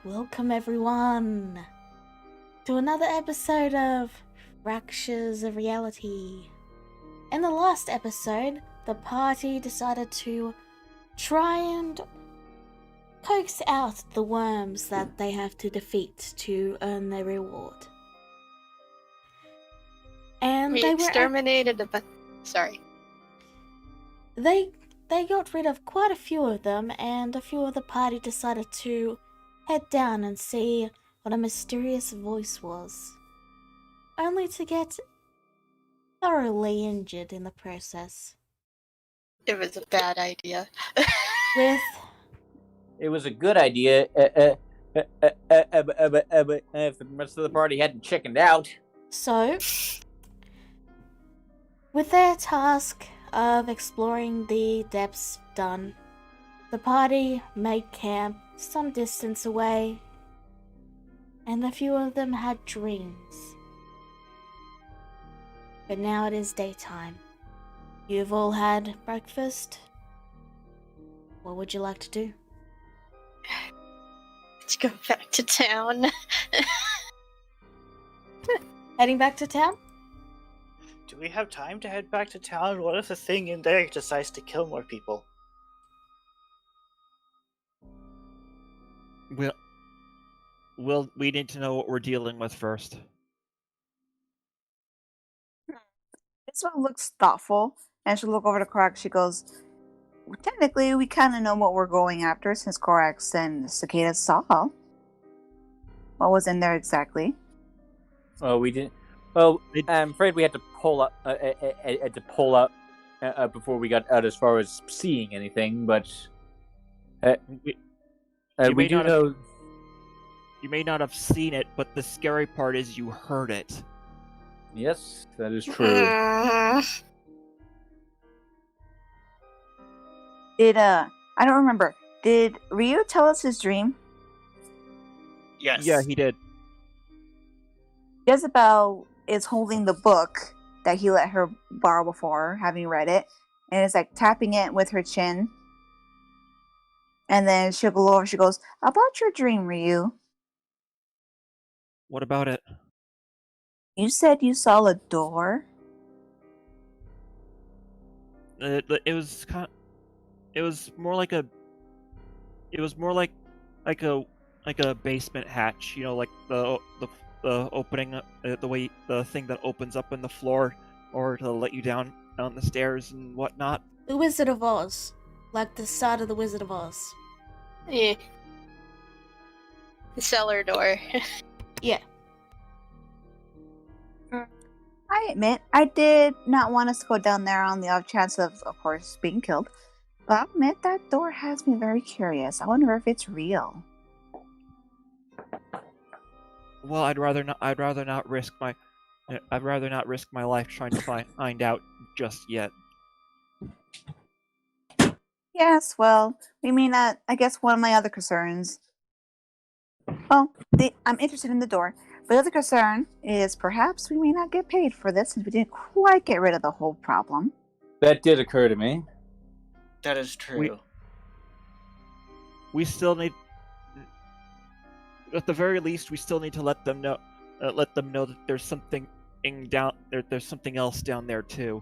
Welcome everyone to another episode of Fractures of Reality. In the last episode, the party decided to try and coax out the worms that they have to defeat to earn their reward. And We they exterminated a bunch. Sorry. They got rid of quite a few of them, and a few of the party decided to head down and see what a mysterious voice was, only to get thoroughly injured in the process. It was a bad idea. It was a good idea if the rest of the party hadn't chickened out. So, with their task of exploring the depths done, the party made camp some distance away, and a few of them had dreams. But now it is daytime. You've all had breakfast. What would you like to do? Let's go back to town. Heading back to town? Do we have time to head back to town? What if the thing in there decides to kill more people? We need to know what we're dealing with first. This one looks thoughtful, and she'll look over to Korak. She goes, well, technically, we kind of know what we're going after since Korax and Cicada saw what was in there exactly. Oh, we didn't. Well, I'm afraid we had to pull up. Before we got out as far as seeing anything, but we do know. You may not have seen it, but the scary part is you heard it. Yes, that is true. I don't remember. Did Ryu tell us his dream? Yes. Yeah, he did. Jezebel is holding the book that he let her borrow before, having read it, and is like tapping it with her chin. And then she'll go over, she goes, about your dream, Ryu. What about it? You said you saw a door? It was more like a basement hatch, you know, like the opening, the thing that opens up in the floor, or to let you down on the stairs and whatnot. The Wizard of Oz. Like the start of the Wizard of Oz. Yeah. The cellar door. Yeah. I admit, I did not want us to go down there on the off chance of course, being killed. But I'll admit that door has me very curious. I wonder if it's real. Well, I'd rather not risk my life trying to find out just yet. Yes, well, we may not. I guess one of my other concerns. Well, I'm interested in the door. But the other concern is perhaps we may not get paid for this since we didn't quite get rid of the whole problem. That did occur to me. That is true. We still need, at the very least, we still need to let them know that there's something down there. There's something else down there too.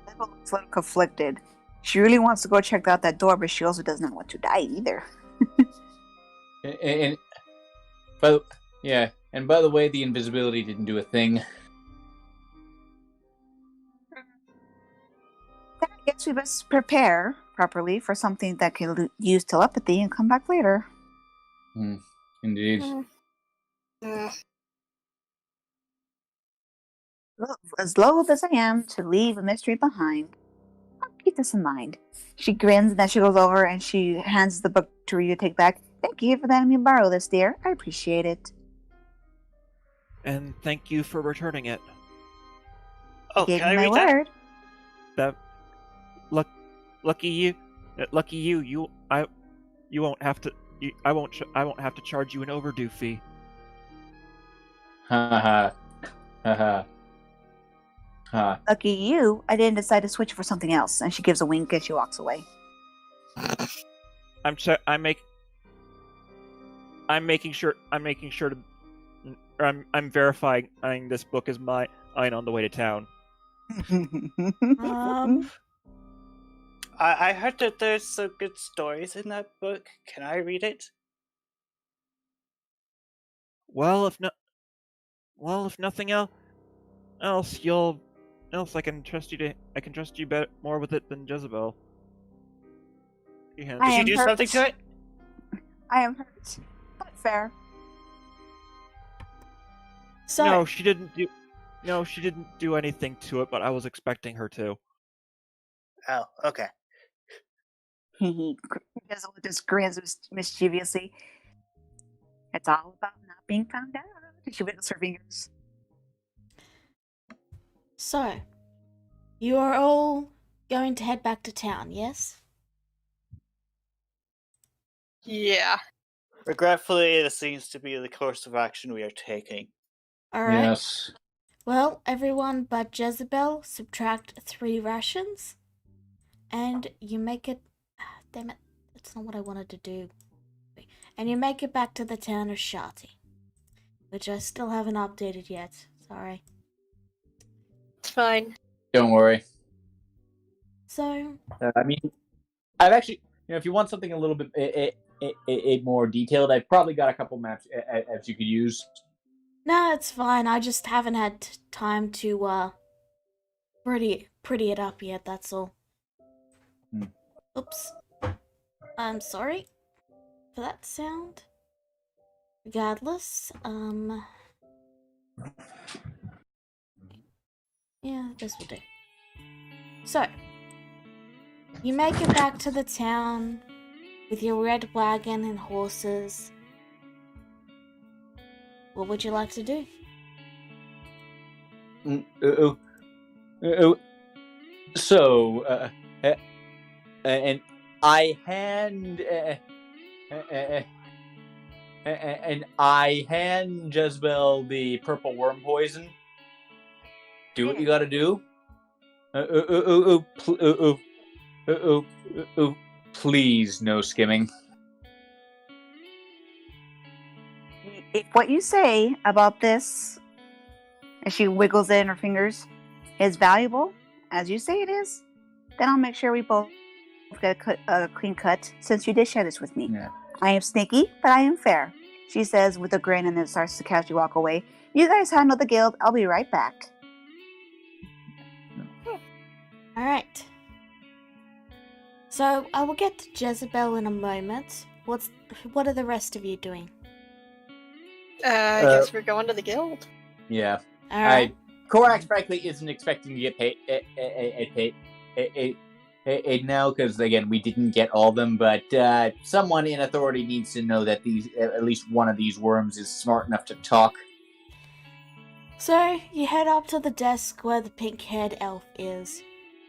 Neville looks a little conflicted. She really wants to go check out that door, but she also does not want to die either. And by the way, the invisibility didn't do a thing. Then I guess we best prepare properly for something that can use telepathy and come back later. Indeed. Look, as loath as I am to leave a mystery behind, I'll keep this in mind. She grins, and then she goes over and she hands the book to Ryu to take back. Thank you for letting me borrow this, dear. I appreciate it. And thank you for returning it. Oh, Gave can I me my read that? word. Lucky you. You won't have to. I won't have to charge you an overdue fee. Ha ha. Lucky you, I didn't decide to switch for something else. And she gives a wink as she walks away. I'm making sure to or I'm verifying this book is mine on the way to town. I heard that there's some good stories in that book. Can I read it? Well, if nothing else, I can trust you better more with it than Jezebel. I Did she am do hurt. something to it? I am hurt. But fair. So, No, she didn't do anything to it, but I was expecting her to. Oh, okay. He just grins mischievously. It's all about not being found out. She wiggles her fingers. so, you are all going to head back to town, yes? Yeah. Regretfully, this seems to be the course of action we are taking. Alright. Yes. Well, everyone but Jezebel subtract 3 rations, and you make it. Damn it, that's not what I wanted to do. And you make it back to the town of Shati, which I still haven't updated yet. Sorry. It's fine. Don't worry. So, I mean, I've actually, if you want something a little bit more detailed, I've probably got a couple maps you could use. no, it's fine. I just haven't had time to pretty it up yet. That's all. Oops. I'm sorry for that sound. Regardless, yeah, this will do. So, you make it back to the town with your red wagon and horses. What would you like to do? So, and I hand Jezebel the purple worm poison. Do what you gotta do. Please, no skimming. If what you say about this, and she wiggles it in her fingers, is valuable, as you say it is, then I'll make sure we both get a clean cut, since you did share this with me. Yeah. I am sneaky, but I am fair, she says with a grin, and then starts to casually walk away. You guys handle the guild. I'll be right back. Alright. So, I will get to Jezebel in a moment. What are the rest of you doing? I guess we're going to the guild. Yeah. Alright. Korax, frankly, isn't expecting to get paid now, because, again, we didn't get all of them, but someone in authority needs to know that at least one of these worms is smart enough to talk. So, you head up to the desk where the pink-haired elf is,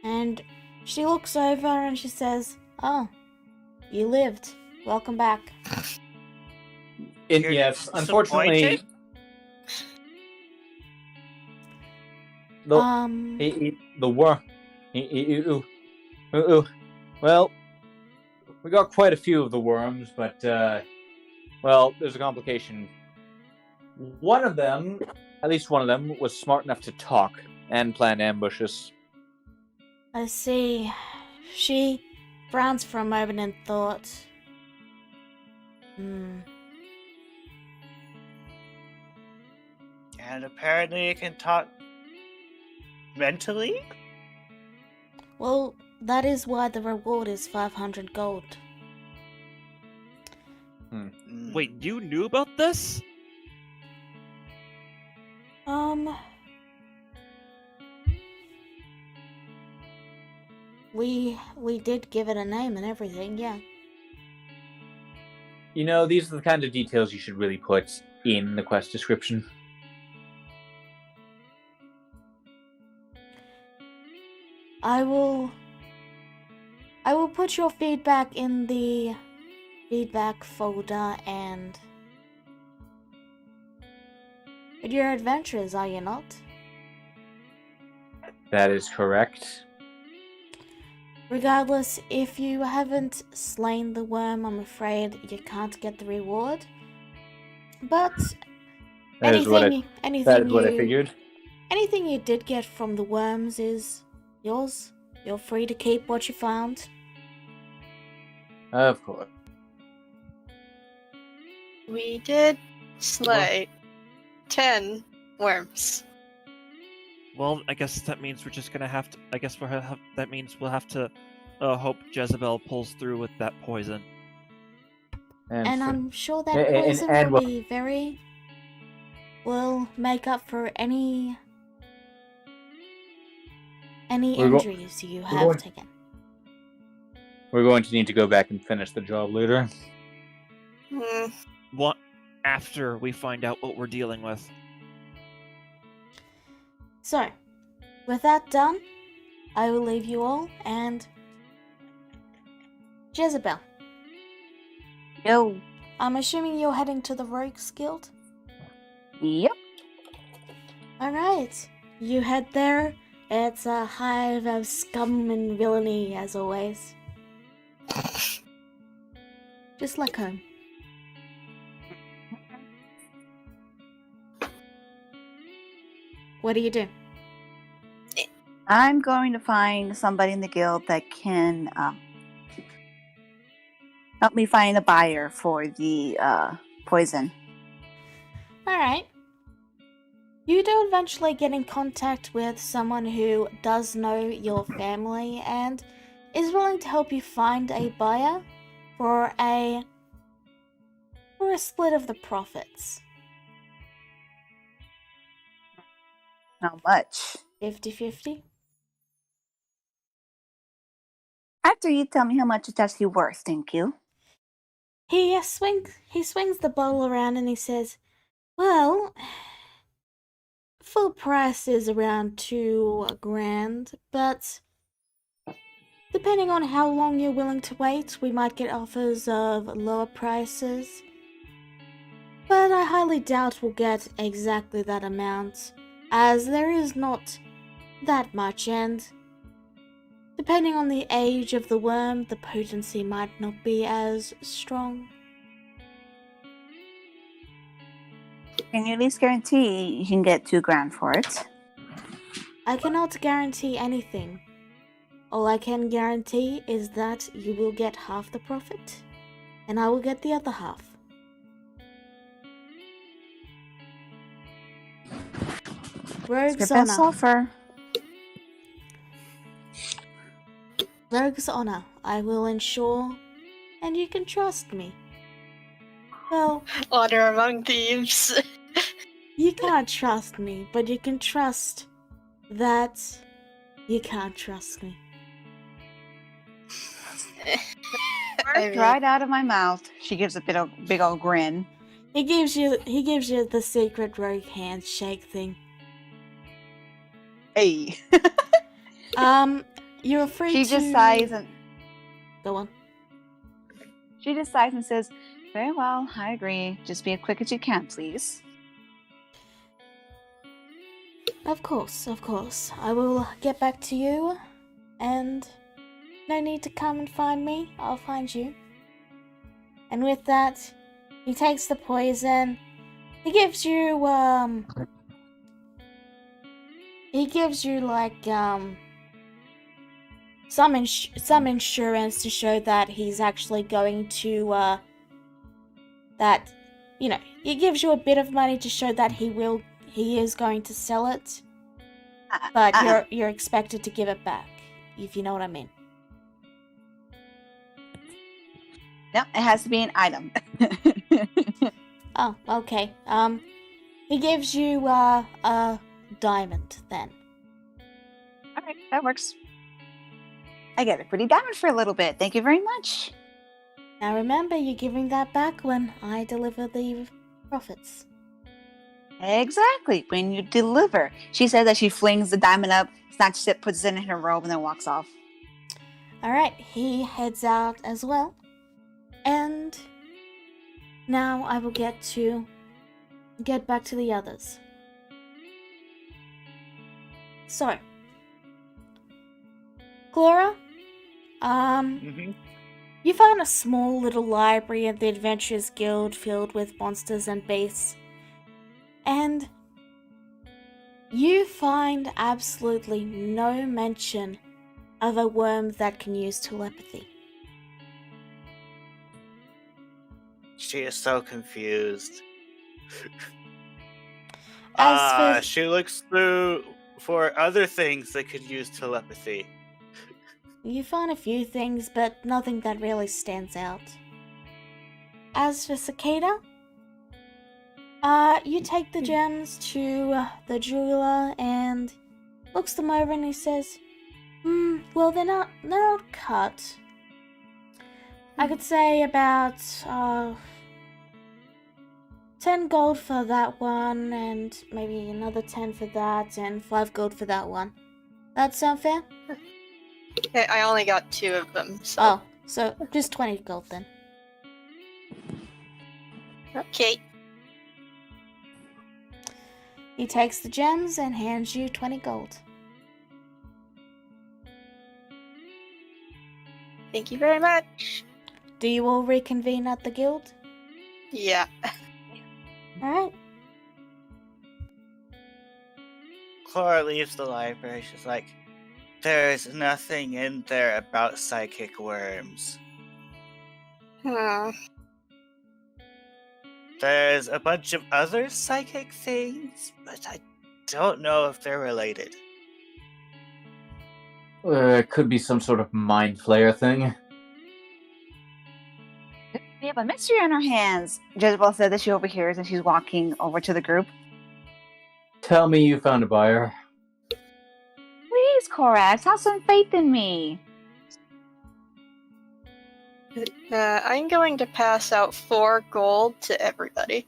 and she looks over and she says, "Oh, you lived. Welcome back." Yes, unfortunately, the worm. Well, we got quite a few of the worms, but well, there's a complication. One of them, at least one of them, was smart enough to talk and plan ambushes. I see. She frowns for a moment in thought. And apparently it can talk mentally? Well, that is why the reward is 500 gold. Wait, you knew about this? We did give it a name and everything, yeah. These are the kind of details you should really put in the quest description. I will put your feedback in the feedback folder and your adventures, are you not? That is correct. Regardless, if you haven't slain the worm, I'm afraid you can't get the reward. But That is what I anything figured. anything you did get from the worms is yours. You're free to keep what you found. Of course. We did slay 10 worms. Well, I guess that means we're just gonna have to. I guess that means we'll have to hope Jezebel pulls through with that poison. And for- I'm sure that and- poison and will what- be very... will make up for any We're go- injuries you have going- taken. we're going to need to go back and finish the job later. Hmm. What after we find out what we're dealing with? So, with that done, I will leave you all, and Jezebel, Yo. I'm assuming you're heading to the Rogues Guild? Yep. Alright, you head there. It's a hive of scum and villainy, as always. Just like home. What do you do? I'm going to find somebody in the guild that can help me find a buyer for the poison. Alright. You do eventually get in contact with someone who does know your family and is willing to help you find a buyer for a split of the profits. How much? 50-50? After you tell me how much it's actually worth, thank you. He swings the bottle around and he says, well, full price is around $2,000, but depending on how long you're willing to wait, we might get offers of lower prices. But I highly doubt we'll get exactly that amount, as there is not that much, and depending on the age of the worm, the potency might not be as strong. Can you at least guarantee you can get $2,000 for it? I cannot guarantee anything. All I can guarantee is that you will get half the profit, and I will get the other half. Rogue's Your best honor. offer. Rogue's honor. I will ensure, and you can trust me. Well, Honor among thieves. you can't trust me, but you can trust that you can't trust me. I mean, Right out of my mouth. She gives a big old grin. He gives you the secret rogue handshake thing. Hey. You're free She to... just sighs and Go on. she just sighs and says, "Very well, I agree. Just be as quick as you can, please." Of course. I will get back to you, and no need to come and find me. I'll find you. And with that, he takes the poison. He gives you like some insurance to show that he's actually going to that, you know, he gives you a bit of money to show that he is going to sell it, but you're expected to give it back, if you know what I mean. No, it has to be an item. Oh, okay. He gives you a diamond then. Alright, that works. I get a pretty diamond for a little bit. Thank you very much. Now remember, you're giving that back when I deliver the profits. Exactly, when you deliver. She says that she flings the diamond up, snatches it, puts it in her robe, and then walks off. Alright, he heads out as well. And now I will get back to the others. So, Clara, You find a small little library at the Adventurers Guild filled with monsters and beasts. And you find absolutely no mention of a worm that can use telepathy. She is so confused. As for She looks through for other things that could use telepathy. You find a few things, but nothing that really stands out. As for Cicada, you take the gems to the jeweler and looks them over and he says, well, they're not cut. I could say about 10 gold for that one, and maybe another 10 for that, and 5 gold for that one. That sound fair? I only got 2 of them, so. Oh, so just 20 gold then. Okay. He takes the gems and hands you 20 gold. Thank you very much. Do you all reconvene at the guild? Yeah. Alright. Clara leaves the library. She's like, there's nothing in there about psychic worms. There's a bunch of other psychic things, but I don't know if they're related. It could be some sort of mind flayer thing. We have a mystery on our hands. Jezebel said that she overhears and she's walking over to the group. Tell me you found a buyer. Please, Korax, have some faith in me. I'm going to pass out 4 gold to everybody.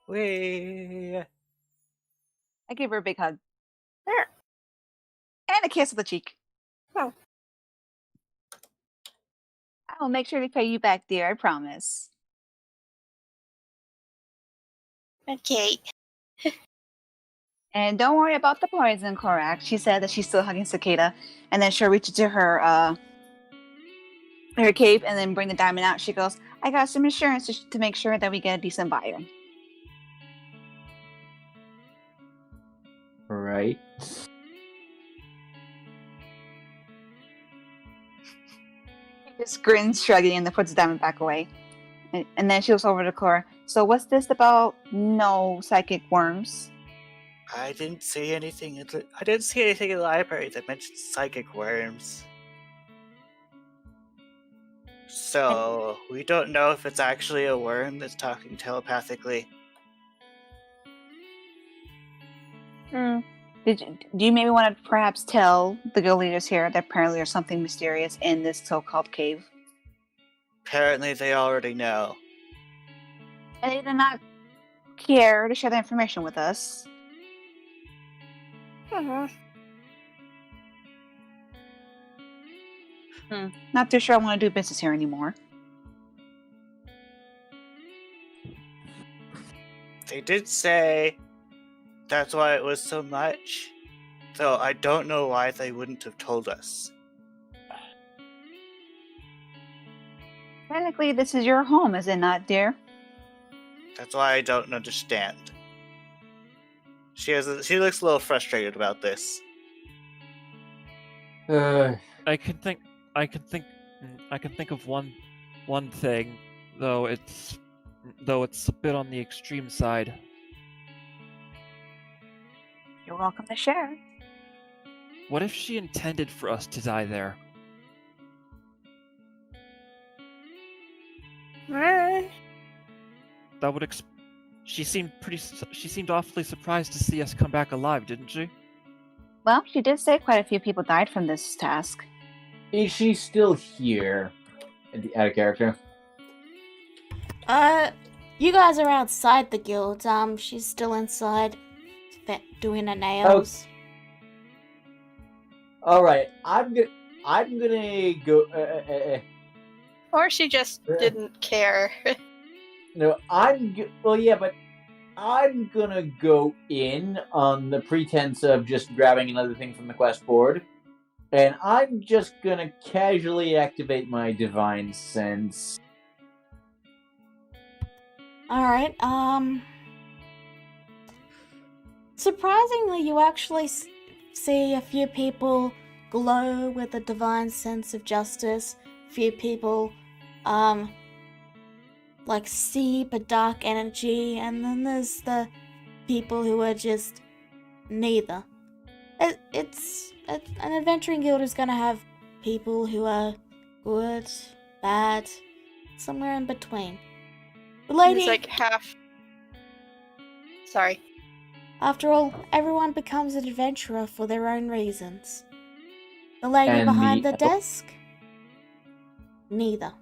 Whee! I give her a big hug. There. And a kiss on the cheek. Oh. I will make sure to pay you back, dear, I promise. Okay. And don't worry about the poison, Korak. She said that she's still hugging Cicada, and then she'll reach into her cape and then bring the diamond out. She goes, I got some insurance to make sure that we get a decent buyer. Right. He just grins, shrugging, and then puts the diamond back away. And then she goes over to Cora. So what's this about no psychic worms? I didn't see anything in the library that mentioned psychic worms. So we don't know if it's actually a worm that's talking telepathically. Do you maybe want to perhaps tell the guild leaders here that apparently there's something mysterious in this so-called cave? Apparently they already know. And they do not care to share that information with us. Not too sure I want to do business here anymore. They did say that's why it was so much, though I don't know why they wouldn't have told us. Technically, this is your home, is it not, dear? That's why I don't understand. She looks a little frustrated about this. I can think of one thing, though it's a bit on the extreme side. You're welcome to share. What if she intended for us to die there? That would She seemed awfully surprised to see us come back alive, didn't she? Well, she did say quite a few people died from this task. Is she still here? Out of character. You guys are outside the guild. She's still inside doing her nails. All right, I'm gonna go. Or she just didn't care. No, well, yeah, but I'm gonna go in on the pretense of just grabbing another thing from the quest board, and I'm just gonna casually activate my divine sense. Alright, surprisingly, you actually see a few people glow with a divine sense of justice. A few people, like seep a dark energy, and then there's the people who are just neither. An adventuring guild is gonna have people who are good, bad, somewhere in between. The lady, It's like half. Sorry. after all, everyone becomes an adventurer for their own reasons. The lady And behind the- the desk? Neither.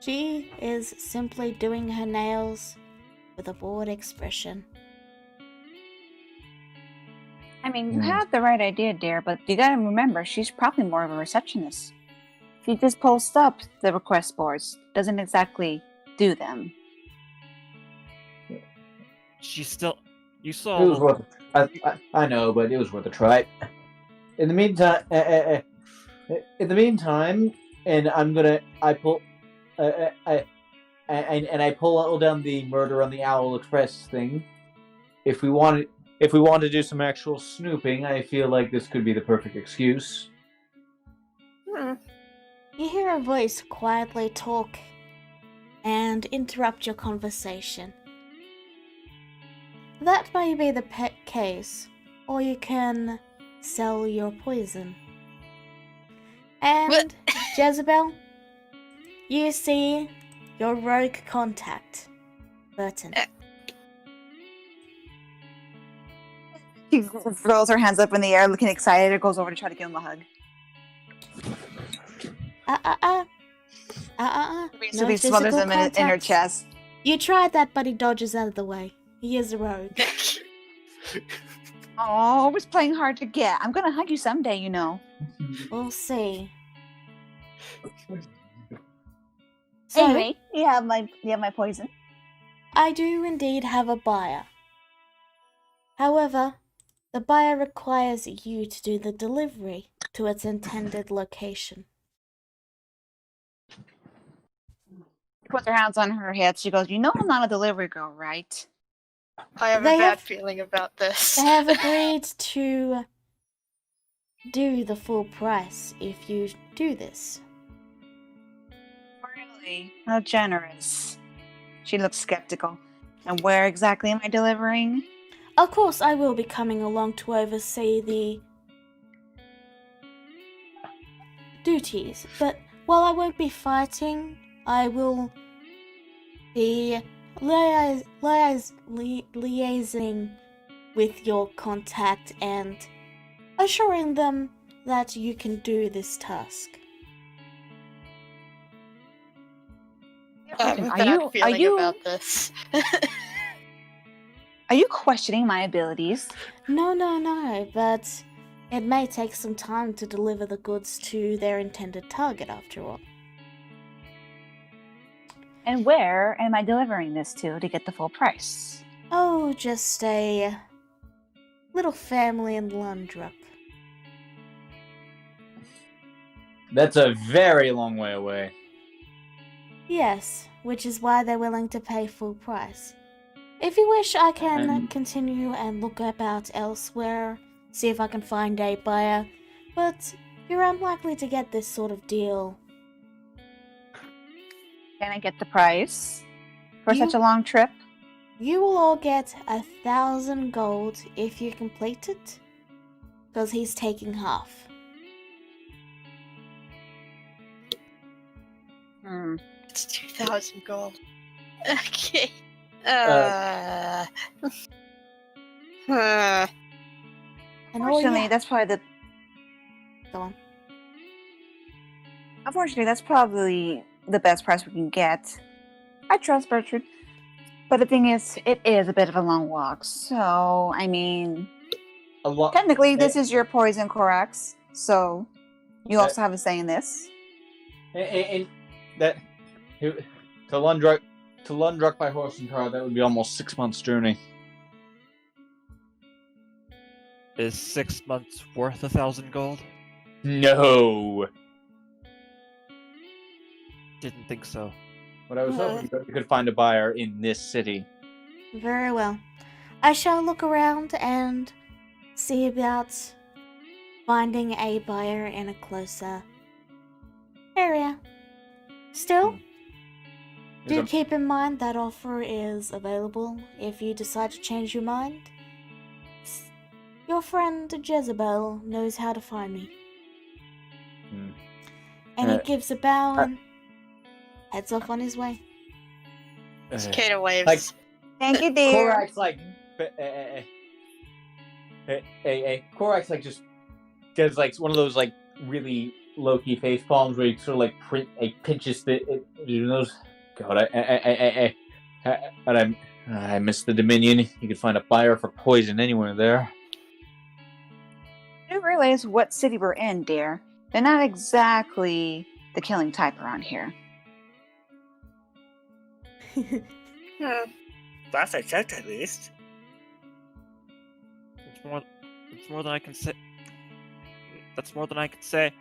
She is simply doing her nails with a bored expression. I mean, you have the right idea, dear, but you gotta remember, she's probably more of a receptionist. She just posts up the request boards, doesn't exactly do them. She's still. You It saw. was worth. I know, but it was worth a try. In the meantime, and I pull down the murder on the Owl Express thing. If we want to do some actual snooping, I feel like this could be the perfect excuse. You hear a voice quietly talk and interrupt your conversation. That may be the case, or you can sell your poison. And What? Jezebel, you see your rogue contact, Burton. She throws her hands up in the air, looking excited, or goes over to try to give him a hug. So No he smothers physical him in her contact. chest. You tried that, but he dodges out of the way. He is a rogue. Oh, always playing hard to get. I'm gonna hug you someday, you know. We'll see. So, Anyway, you have my poison. I do indeed have a buyer. However, the buyer requires you to do the delivery to its intended location. She puts her hands on her hips. She goes, "You know I'm not a delivery girl, right?" I have They a bad have- feeling about this. They have agreed to do the full price if you do this. Really? How generous. She looks skeptical. And where exactly am I delivering? Of course, I will be coming along to oversee the duties, but while I won't be fighting, I will be liaising with your contact and assuring them that you can do this task. I have a Are bad you- feeling are you- about this. Are you questioning my abilities? No, but it may take some time to deliver the goods to their intended target after all. And where am I delivering this to get the full price? Oh, just a little family in Lundrup. That's a very long way away. Yes, which is why they're willing to pay full price. If you wish, I can And- continue and look about elsewhere, see if I can find a buyer, but you're unlikely to get this sort of deal. Can I get the price for You- such a long trip? You will all get 1,000 gold if you complete it, because he's taking half. It's 2,000 gold. Okay. And all Unfortunately, you that's probably the. go on. Unfortunately, that's probably the best price we can get. I trust Bertrand, but the thing is, it is a bit of a long walk. So, I mean, A lot. technically, this is your poison, Corax. So, you also have a say in this. And that to To Lundruck by horse and car, that would be almost 6 months' journey. Is 6 months worth 1,000 gold? No. Didn't think so. But I was hoping you could find a buyer in this city. Very well. I shall look around and see about finding a buyer in a closer area. Still, do keep in mind that offer is available if you decide to change your mind. Your friend Jezebel knows how to find me. And he gives a bow and heads off on his way. Cicada waves. Like, Thank you, dear. Korak's like, Korak's like just does like one of those like really low-key face palms where he sort of like pinches the those. God, I missed the Dominion. You could find a buyer for poison anywhere there. I do realize what city we're in, dear. They're not exactly the killing type around here. That's a check at least. It's more than I can say. That's more than I can say.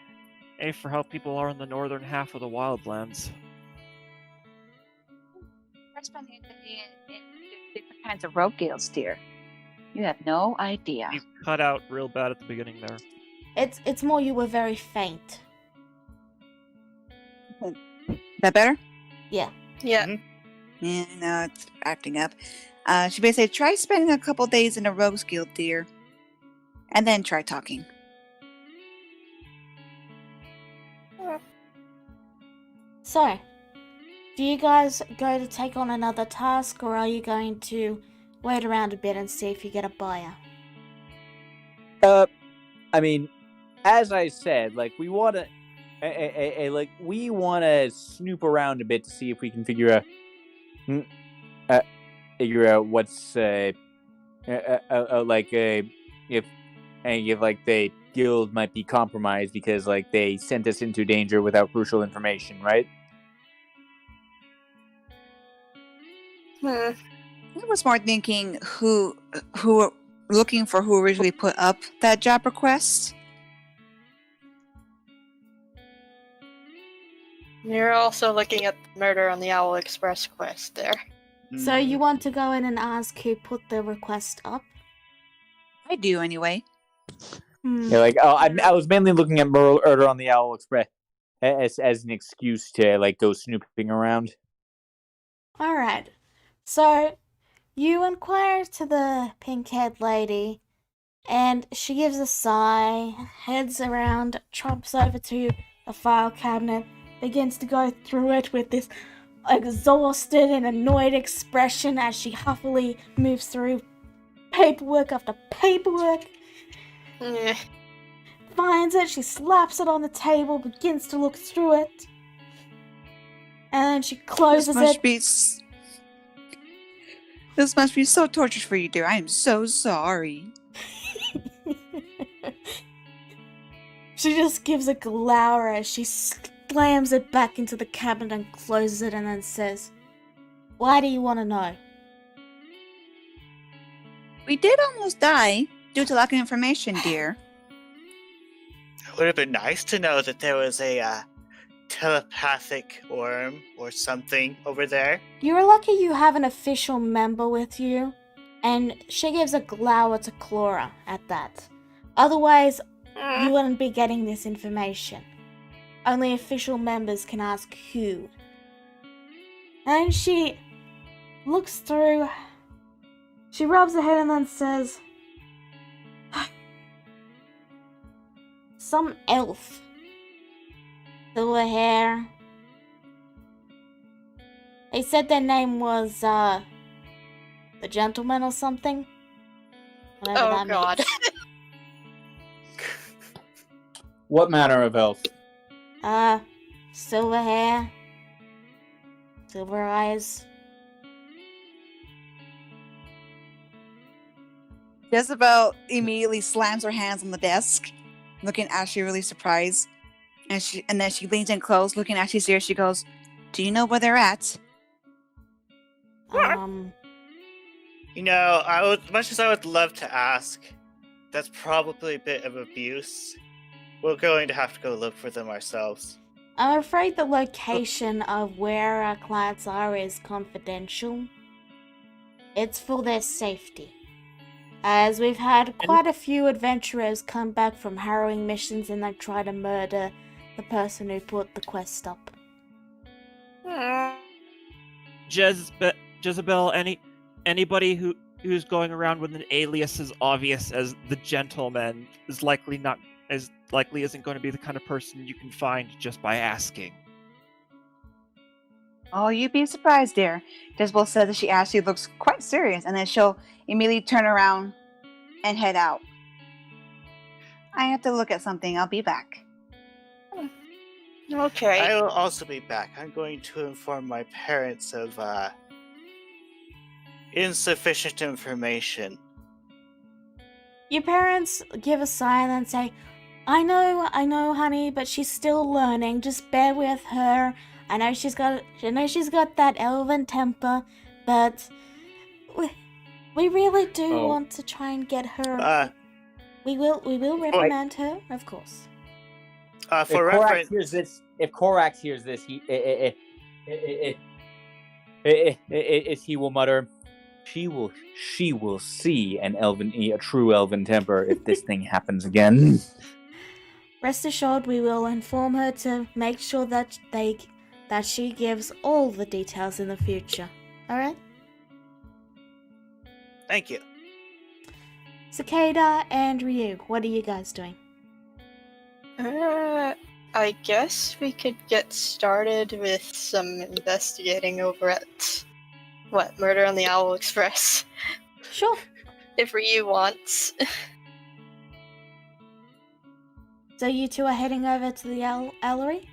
A, for how people are in the northern half of the wildlands. Corresponding in different kinds of rogue guilds, dear. You have no idea. You cut out real bad at the beginning there. It's more you were very faint. That better? Yeah. Yeah. Yeah, no, it's acting up. She basically said, try spending a couple days in a rogues guild, dear. And then try talking. So, do you guys go to take on another task, or are you going to wait around a bit and see if you get a buyer? I mean, as I said, like we want to, snoop around a bit to see if we can figure out what's if like the guild might be compromised because like they sent us into danger without crucial information, right? I was more thinking who were looking for who originally put up that job request. You're also looking at the murder on the Owl Express quest there. So you want to go in and ask who put the request up? I do, anyway. Yeah, like I was mainly looking at Murder on the Owl Express as an excuse to like go snooping around. All right. So you inquire to the pink-haired lady, and she gives a sigh, heads around, trumps over to a file cabinet, begins to go through it with this exhausted and annoyed expression as she huffily moves through paperwork after paperwork. Eh. Finds it, she slaps it on the table, begins to look through it, and then she closes it. This must be so torturous for you, dear. I am so sorry. She just gives a glower as she slams it back into the cabinet and closes it and then says, "Why do you want to know?" We did almost die due to lack of information, dear. It would have been nice to know that there was a telepathic worm or something over there. You're lucky you have an official member with you, and she gives a glower to Clora at that. Otherwise, you wouldn't be getting this information. Only official members can ask who. And she looks through, she rubs her head and then says, "Some elf. Silver hair. They said their name was, the gentleman or something. Whatever Oh that god. means. What manner of elf? Silver hair. Silver eyes." Jezebel immediately slams her hands on the desk, looking actually really surprised. And then she leans in close, looking actually serious. She goes, "Do you know where they're at?" You know, much as I would love to ask, that's probably a bit of abuse. We're going to have to go look for them ourselves. I'm afraid the location of where our clients are is confidential. It's for their safety. As we've had quite a few adventurers come back from harrowing missions and they try to murder the person who put the quest up. Jezebel, anybody who's going around with an alias as obvious as the Gentleman likely isn't going to be the kind of person you can find just by asking. Oh, you'd be surprised, dear. Jezebel says that she actually looks quite serious, and then she'll immediately turn around and head out. I have to look at something. I'll be back. Okay. I will also be back. I'm going to inform my parents of insufficient information. Your parents give a sigh and say, I know, honey, but she's still learning. Just bear with her. I know she's got that elven temper, but we really do want to try and get her. We will reprimand her, of course. For reference, if Korax hears this, he will mutter, "She will see a true elven temper if this thing happens again." Rest assured, we will inform her to make sure that she gives all the details in the future. All right? Thank you. Cicada and Ryu, what are you guys doing? I guess we could get started with some investigating over at, Murder on the Owl Express. Sure. If Ryu wants. So you two are heading over to the Owlery?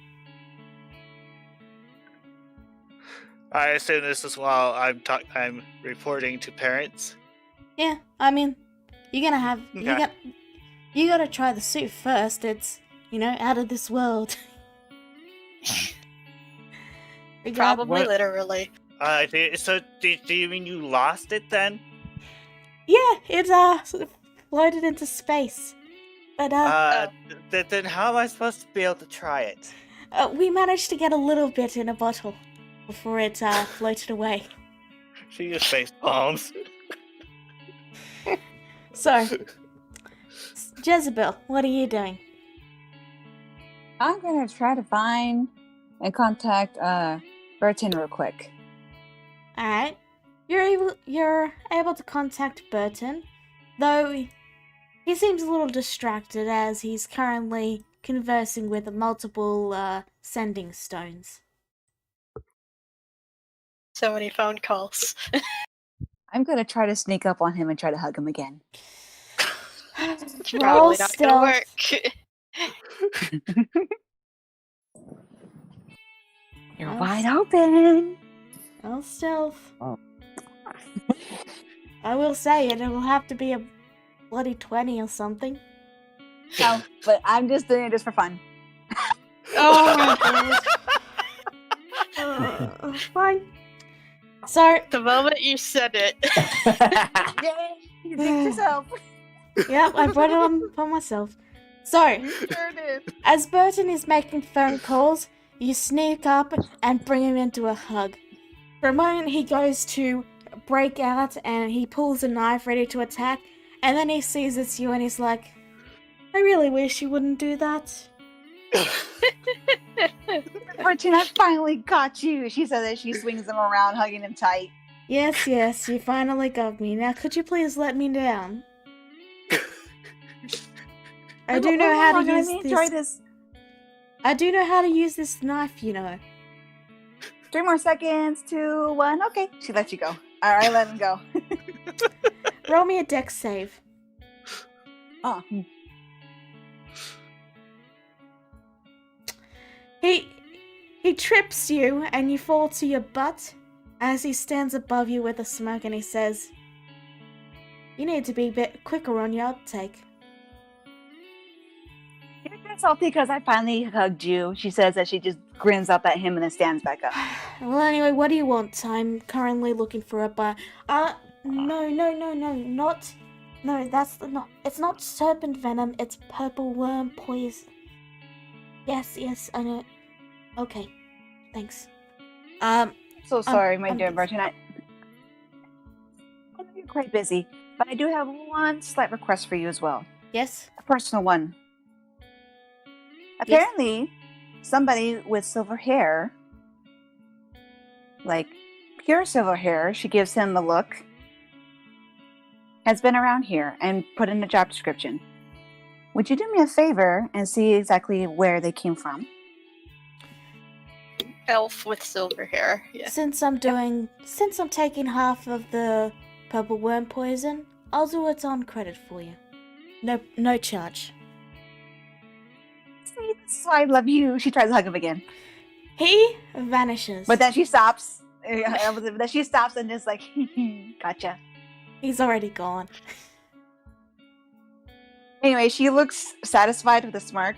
I assume this is while I'm reporting to parents. Yeah, I mean, you're gonna have you gotta try the suit first. It's out of this world. Probably literally. So do you mean you lost it then? Yeah, it sort of floated into space. But then how am I supposed to be able to try it? We managed to get a little bit in a bottle before it floated away. She just face palms. So, Jezebel, what are you doing? I'm gonna try to find and contact Burton real quick. Alright. You're able to contact Burton, though he seems a little distracted as he's currently conversing with multiple sending stones. So many phone calls. I'm gonna try to sneak up on him and try to hug him again. Probably not gonna work. You're wide open. Roll stealth. Oh. I will say it will have to be a bloody 20 or something. No, but I'm just doing it just for fun. Oh my god. Fine. So The moment you said it. Yay! You did yourself. Yep, I brought it on for myself. So, Sure did. as Burton is making phone calls, you sneak up and bring him into a hug. For a moment, he goes to break out and he pulls a knife ready to attack, and then he sees it's you and he's like, I really wish you wouldn't do that. Burton, I finally got you. She says as she swings him around, hugging him tight. Yes, you finally got me. Now, could you please let me down? I do know how to use this. I do know how to use this knife, 3 more seconds, 2, 1. Okay, she lets you go. All right, let him go. Roll me a dex save. Oh. He trips you and you fall to your butt as he stands above you with a smirk and he says, you need to be a bit quicker on your uptake. You're salty because I finally hugged you. She says that she just grins up at him and then stands back up. Well, anyway, what do you want? I'm currently looking for a bar. No, not. No, that's not. It's not serpent venom. It's purple worm poison. Yes, I know. Okay, thanks. So sorry, my I'm dear busy. Martin. I know you're quite busy, but I do have one slight request for you as well. Yes. A personal one. Apparently, somebody with silver hair, like pure silver hair, she gives him a look, has been around here and put in a job description. Would you do me a favor and see exactly where they came from? Elf with silver hair. Yeah. Since I'm taking half of the purple worm poison, I'll do it on credit for you. No charge. See, this is why I love you. She tries to hug him again, He vanishes. but then she stops. Then she stops and just like, gotcha. He's already gone. Anyway, she looks satisfied with a smirk,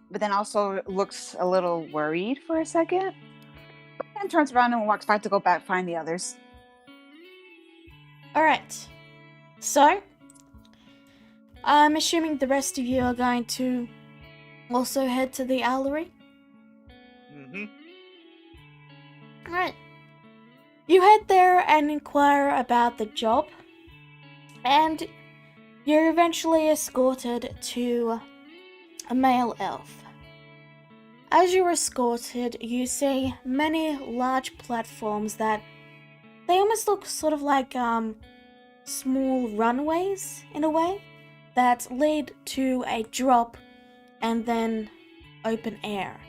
but then also looks a little worried for a second. But then turns around and walks back to go back find the others. Alright. So, I'm assuming the rest of you are going to also head to the Owlery? Mm-hmm. Alright. You head there and inquire about the job, and you're eventually escorted to a male elf. As you're escorted, you see many large platforms that they almost look sort of like small runways in a way that lead to a drop and then open air.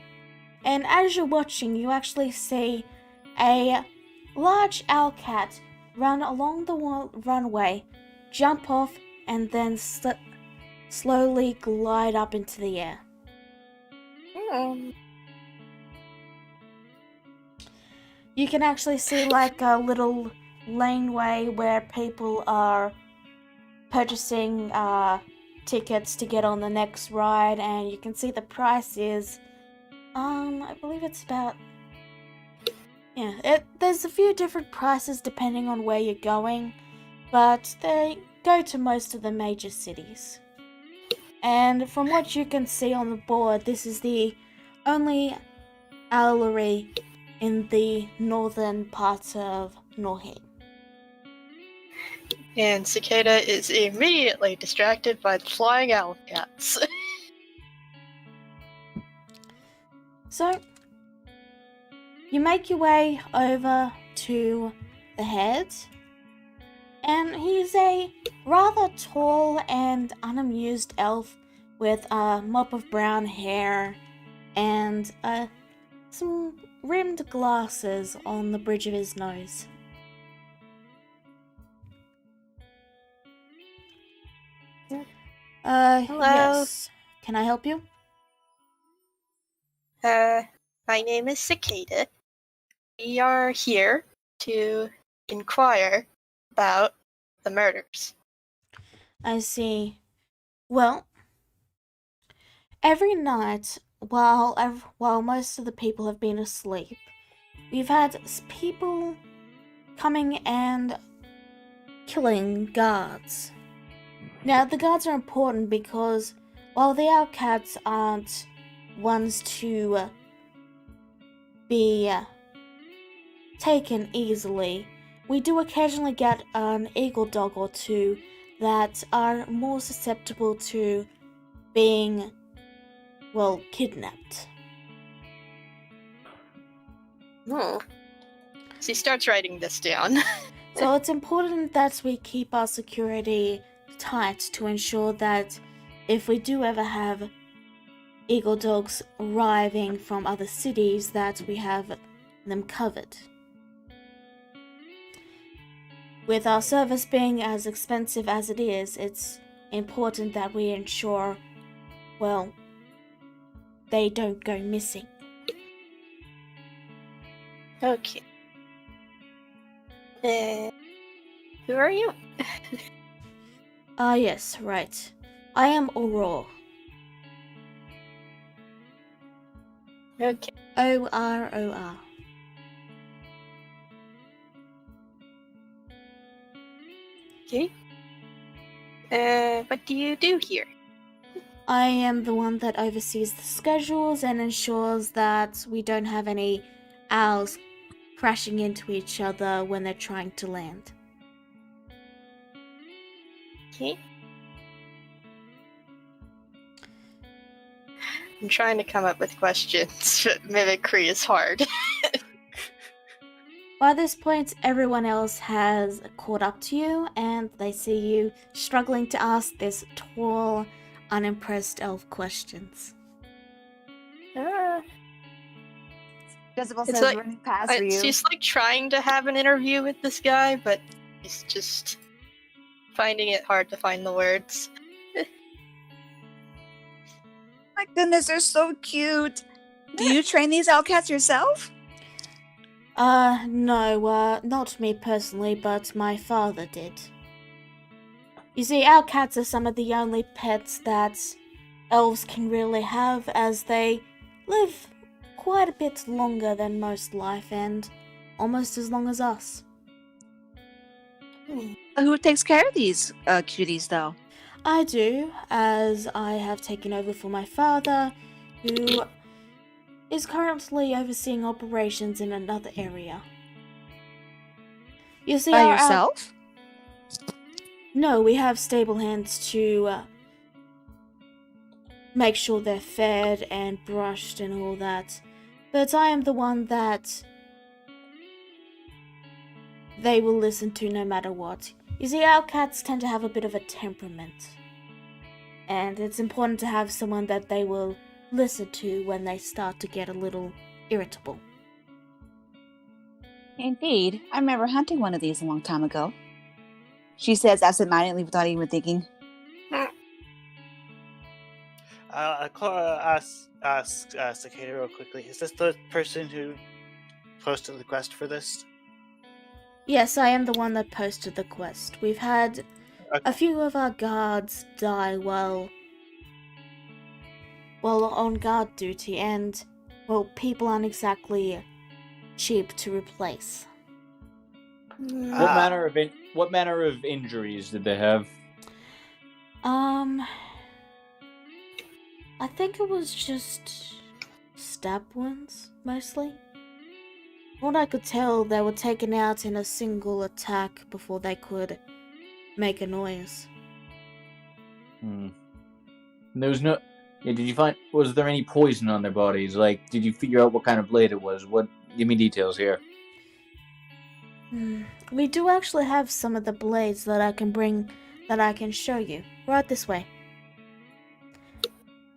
And as you're watching, you actually see a large owl cat run along the runway, jump off, and then slowly glide up into the air. You can actually see like a little laneway where people are purchasing tickets to get on the next ride, and you can see the price is, I believe it's about, there's a few different prices depending on where you're going, but they go to most of the major cities. And from what you can see on the board, this is the only owlery in the northern part of Norheim. And Cicada is immediately distracted by the flying owl cats. So, you make your way over to the head, and he's a rather tall and unamused elf with a mop of brown hair and some rimmed glasses on the bridge of his nose. Hello. Yes. Can I help you? My name is Cicada. We are here to inquire about the murders. I see. Well, every night, while most of the people have been asleep, we've had people coming and killing guards. Now, the guards are important because while the owl cats aren't ones to be taken easily, we do occasionally get an eagle dog or two that are more susceptible to being, well, kidnapped. So he starts writing this down. So it's important that we keep our security tight to ensure that if we do ever have eagle dogs arriving from other cities, that we have them covered. With our service being as expensive as it is, it's important that we ensure, well, they don't go missing. Okay. Who are you? Yes, right. I am Aurora. Okay. OROR. Okay. What do you do here? I am the one that oversees the schedules and ensures that we don't have any owls crashing into each other when they're trying to land. Okay. I'm trying to come up with questions, but mimicry is hard. By this point, everyone else has caught up to you, and they see you struggling to ask this tall, unimpressed elf questions. Jezebel It's says like- running past for you. She's like trying to have an interview with this guy, but he's just finding it hard to find the words. My goodness, they're so cute. Do you train these outcats yourself? No, not me personally, but my father did. You see, our cats are some of the only pets that elves can really have, as they live quite a bit longer than most life and almost as long as us. Who takes care of these cuties, though? I do, as I have taken over for my father, who is currently overseeing operations in another area. You see, By yourself? No, we have stable hands to make sure they're fed and brushed and all that. But I am the one that they will listen to no matter what. You see, our cats tend to have a bit of a temperament. And it's important to have someone that they will listen to when they start to get a little irritable. Indeed. I remember hunting one of these a long time ago. She says absentmindedly without even thinking. Ask Cicada real quickly. Is this the person who posted the quest for this? Yes, I am the one that posted the quest. We've had a few of our guards die while on guard duty, and, well, people aren't exactly cheap to replace. What manner of injuries did they have? I think it was just stab wounds, mostly. From what I could tell, they were taken out in a single attack before they could make a noise. There was no. Yeah, did you find? Was there any poison on their bodies? Like, did you figure out what kind of blade it was? What? Give me details here. We do actually have some of the blades that I can show you. Right this way.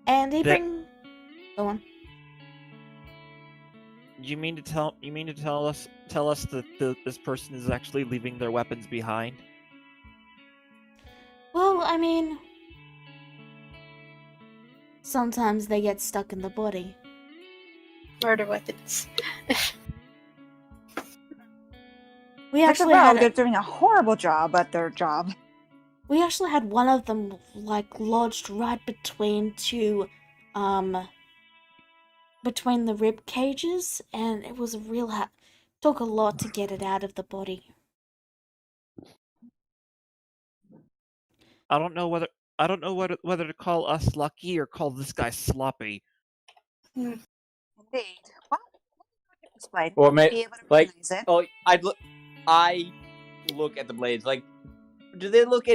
And even go on. You mean to tell us that this person is actually leaving their weapons behind? Well, I mean, sometimes they get stuck in the body. Murder weapons. We Like actually the rogue, had they're doing a horrible job at their job. We actually had one of them, like, lodged right between between the rib cages, and it was a real took a lot to get it out of the body. I don't know whether to call us lucky or call this guy sloppy. Indeed. Well, this blade. Or Be able to like, recognize it. oh, I look at the blades. Like, do they look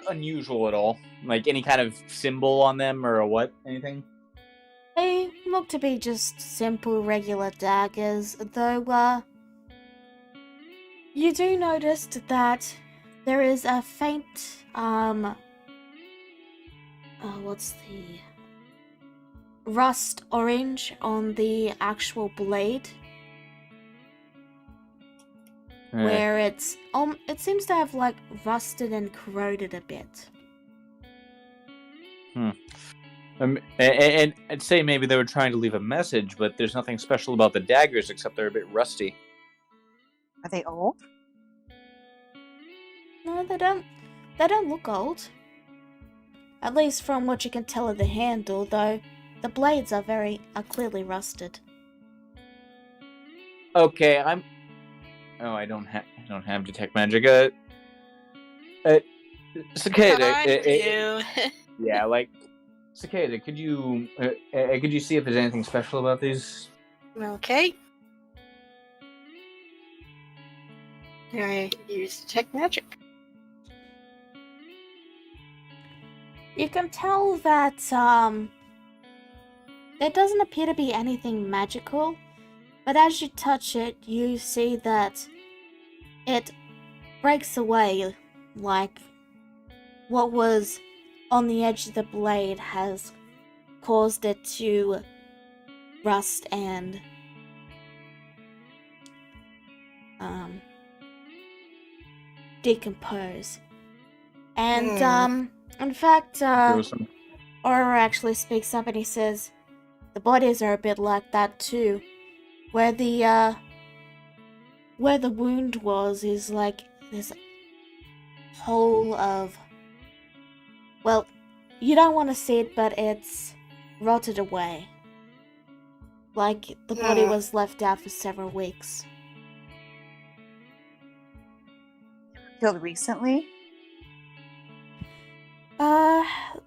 unusual at all? Like any kind of symbol on them or what? Anything? They look to be just simple, regular daggers, though, you do notice that there is a faint, what's the rust orange on the actual blade, where it seems to have, like, rusted and corroded a bit. And I'd say maybe they were trying to leave a message, but there's nothing special about the daggers except they're a bit rusty. Are they old? No, they don't look old. At least from what you can tell of the handle, though the blades are clearly rusted. Okay, I'm. Oh, I don't have detect magic. Cicada. Can't do. Yeah, like Cicada. Could you see if there's anything special about these? Okay. I use detect magic. You can tell that there doesn't appear to be anything magical, but as you touch it, you see that it breaks away, like what was on the edge of the blade has caused it to rust and decompose. And in fact, There was some. Aurora actually speaks up and he says, the bodies are a bit like that too. Where the wound was is like this hole of, well, you don't want to see it, but it's rotted away. Like the body was left out for several weeks. Killed recently?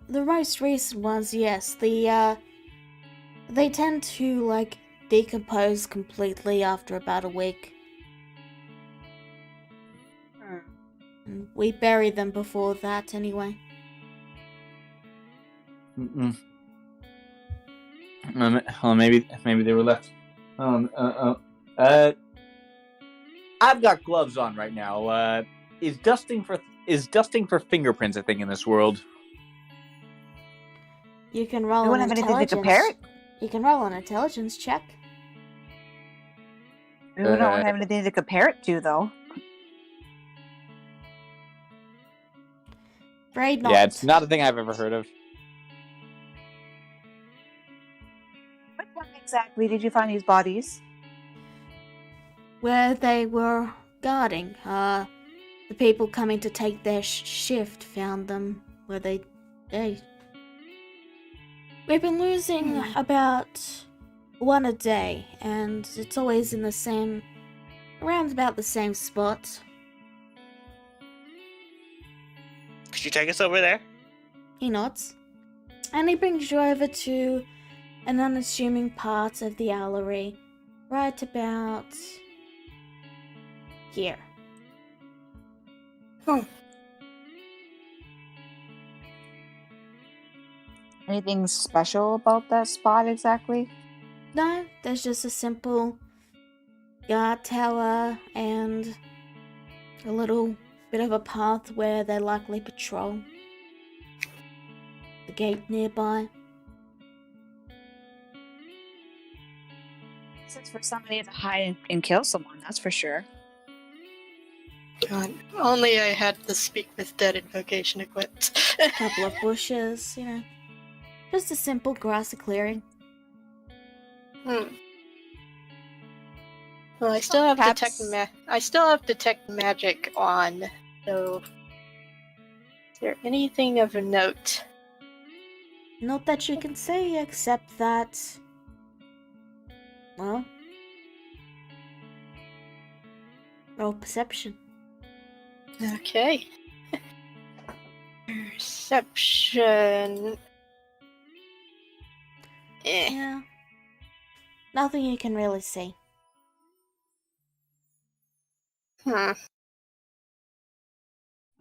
The most recent ones, yes. They tend to, like, decompose completely after about a week. And we bury them before that, anyway. Mm-mm. Well, maybe they were left. I've got gloves on right now. Is dusting for fingerprints a thing in this world? You can roll We an wouldn't have anything to intelligence. compare it. You can roll an intelligence check. We don't have anything to compare it to, though. Afraid not. Yeah, it's not a thing I've ever heard of. What time exactly did you find these bodies? Where they were guarding. The people coming to take their shift found them where they. We've been losing about one a day, and it's always in the same, around about the same spot. Could you take us over there? He nods, and he brings you over to an unassuming part of the owlery, right about here. Anything special about that spot exactly? No, there's just a simple guard tower and a little bit of a path where they likely patrol. The gate nearby. This is for somebody to hide and kill someone, that's for sure. God, only I had the speak with dead invocation equipped. A couple of bushes, you know. Just a simple grassy clearing. Well, I still have detect magic on. So, is there anything of note? Not that you can see, except that, well, roll perception. Okay. Perception. Yeah. Nothing you can really see. Well,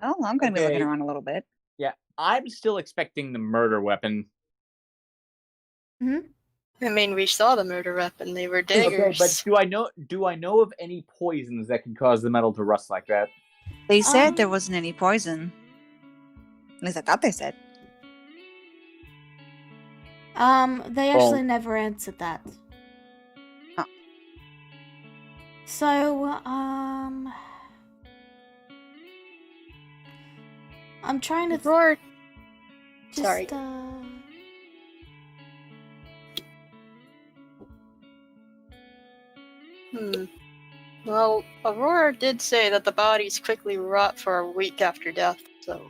I'm going to be looking Okay. around a little bit. Yeah, I'm still expecting the murder weapon. I mean, we saw the murder weapon. They were Okay, daggers. but do I know of any poisons that can cause the metal to rust like that? They said there wasn't any poison. At least I thought they said. They actually never answered that. Oh. So, I'm trying to Roar. just, Sorry. Well, Aurora did say that the bodies quickly rot for a week after death, so.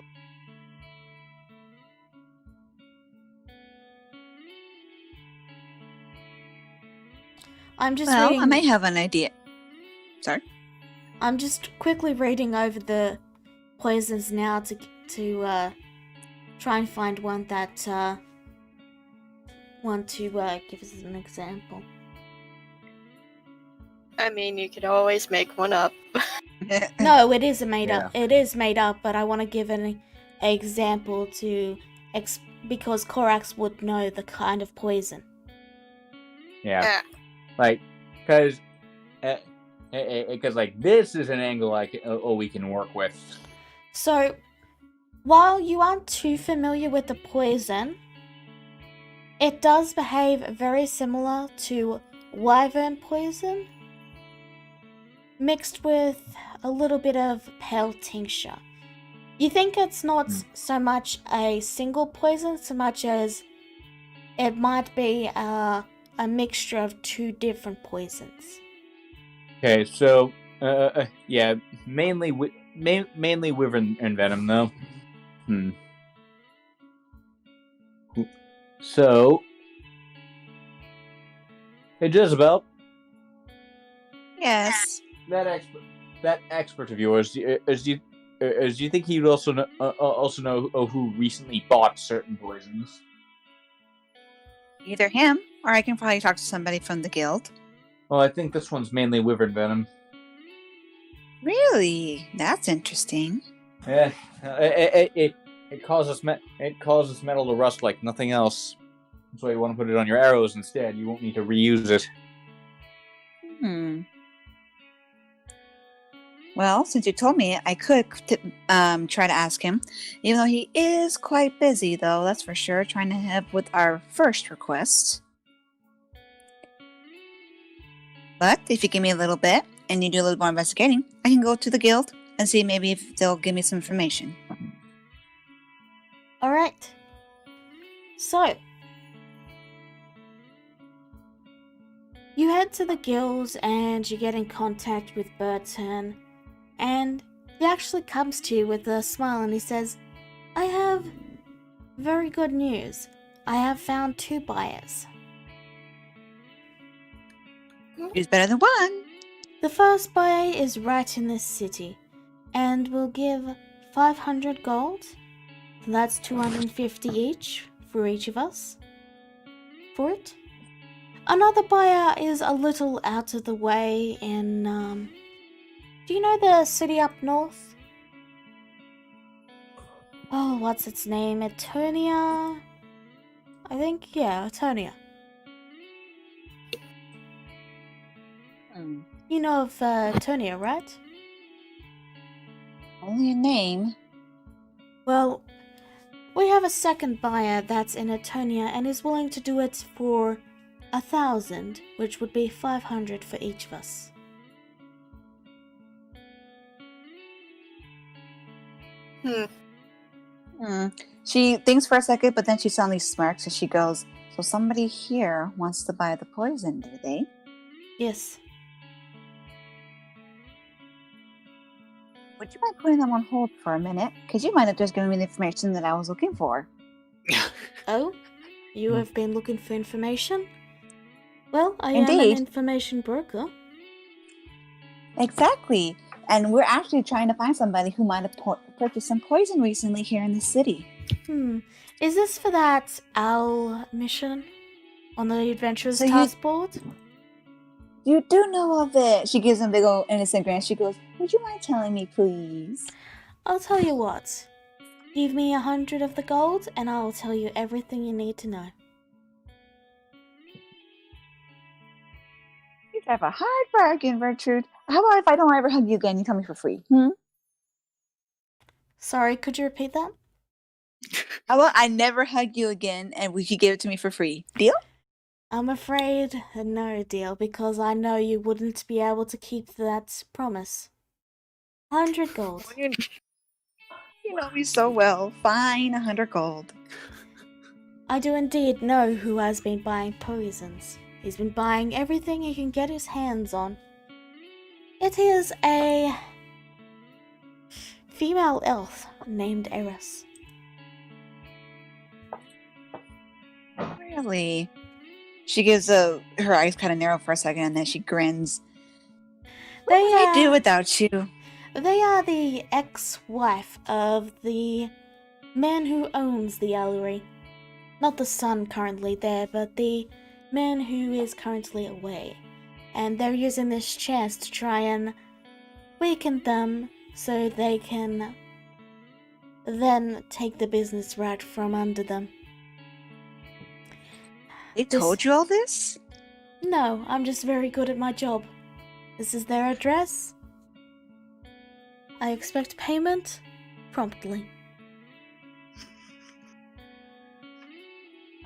I'm just Well, reading. I may have an idea. Sorry? I'm just quickly reading over the poisons now to try and find one that want to give us an example. I mean, you could always make one up. No, it is made Yeah. up. It is made up, but I want to give an example to because Korax would know the kind of poison. Yeah. Like, because like this is an angle we can work with. So, while you aren't too familiar with the poison, it does behave very similar to wyvern poison, mixed with a little bit of pale tincture. You think it's not so much a single poison, so much as it might be a mixture of two different poisons. Okay, so yeah, mainly wyvern and venom though. So, hey Jezebel, Yes. that expert of yours, do you think he would also know who recently bought certain poisons? Either him, or I can probably talk to somebody from the guild. Well, I think this one's mainly wyvern venom. Really? That's interesting. Yeah, it causes metal to rust like nothing else. That's why you want to put it on your arrows instead. You won't need to reuse it. Well, since you told me, I could try to ask him. Even though he is quite busy, though, that's for sure, trying to help with our first request. But if you give me a little bit, and you do a little more investigating, I can go to the guild and see maybe if they'll give me some information. Alright. So, you head to the guilds and you get in contact with Burton, and he actually comes to you with a smile and he says, I have very good news. I have found 2 buyers. Who's better than one? The first buyer is right in this city and will give 500 gold. That's 250 each for each of us for it. Another buyer is a little out of the way in, do you know the city up north? Oh, what's its name? Eternia? I think, yeah, Eternia. You know of Eternia, right? Only a name. Well, we have a second buyer that's in Eternia and is willing to do it for 1,000, which would be 500 for each of us. She thinks for a second, but then she suddenly smirks and she goes, so somebody here wants to buy the poison, do they? Yes. Would you mind putting them on hold for a minute? Because you might have just given me the information that I was looking for. Oh? You have been looking for information? Well, I am Indeed. an information broker. Exactly. And we're actually trying to find somebody who might have purchased some poison recently here in the city. Is this for that owl mission on the adventurers So task board? You do know of it. She gives him a big old innocent grin. She goes, would you mind telling me, please? I'll tell you what. Give me 100 of the gold and I'll tell you everything you need to know. You have a hard bargain, Gertrude. How about if I don't ever hug you again, you tell me for free? Sorry, could you repeat that? How about I never hug you again and you give it to me for free? Deal? I'm afraid no deal, because I know you wouldn't be able to keep that promise. 100 gold. You know me so well. Fine, 100 gold. I do indeed know who has been buying poisons. He's been buying everything he can get his hands on. It is a female elf named Eris. Really? She gives her eyes kind of narrow for a second and then she grins. What would I do without you? They are the ex-wife of the man who owns the Allery. Not the son currently there, but the man who is currently away. And they're using this chance to try and weaken them so they can then take the business right from under them. They told you all this? No, I'm just very good at my job. This is their address. I expect payment promptly.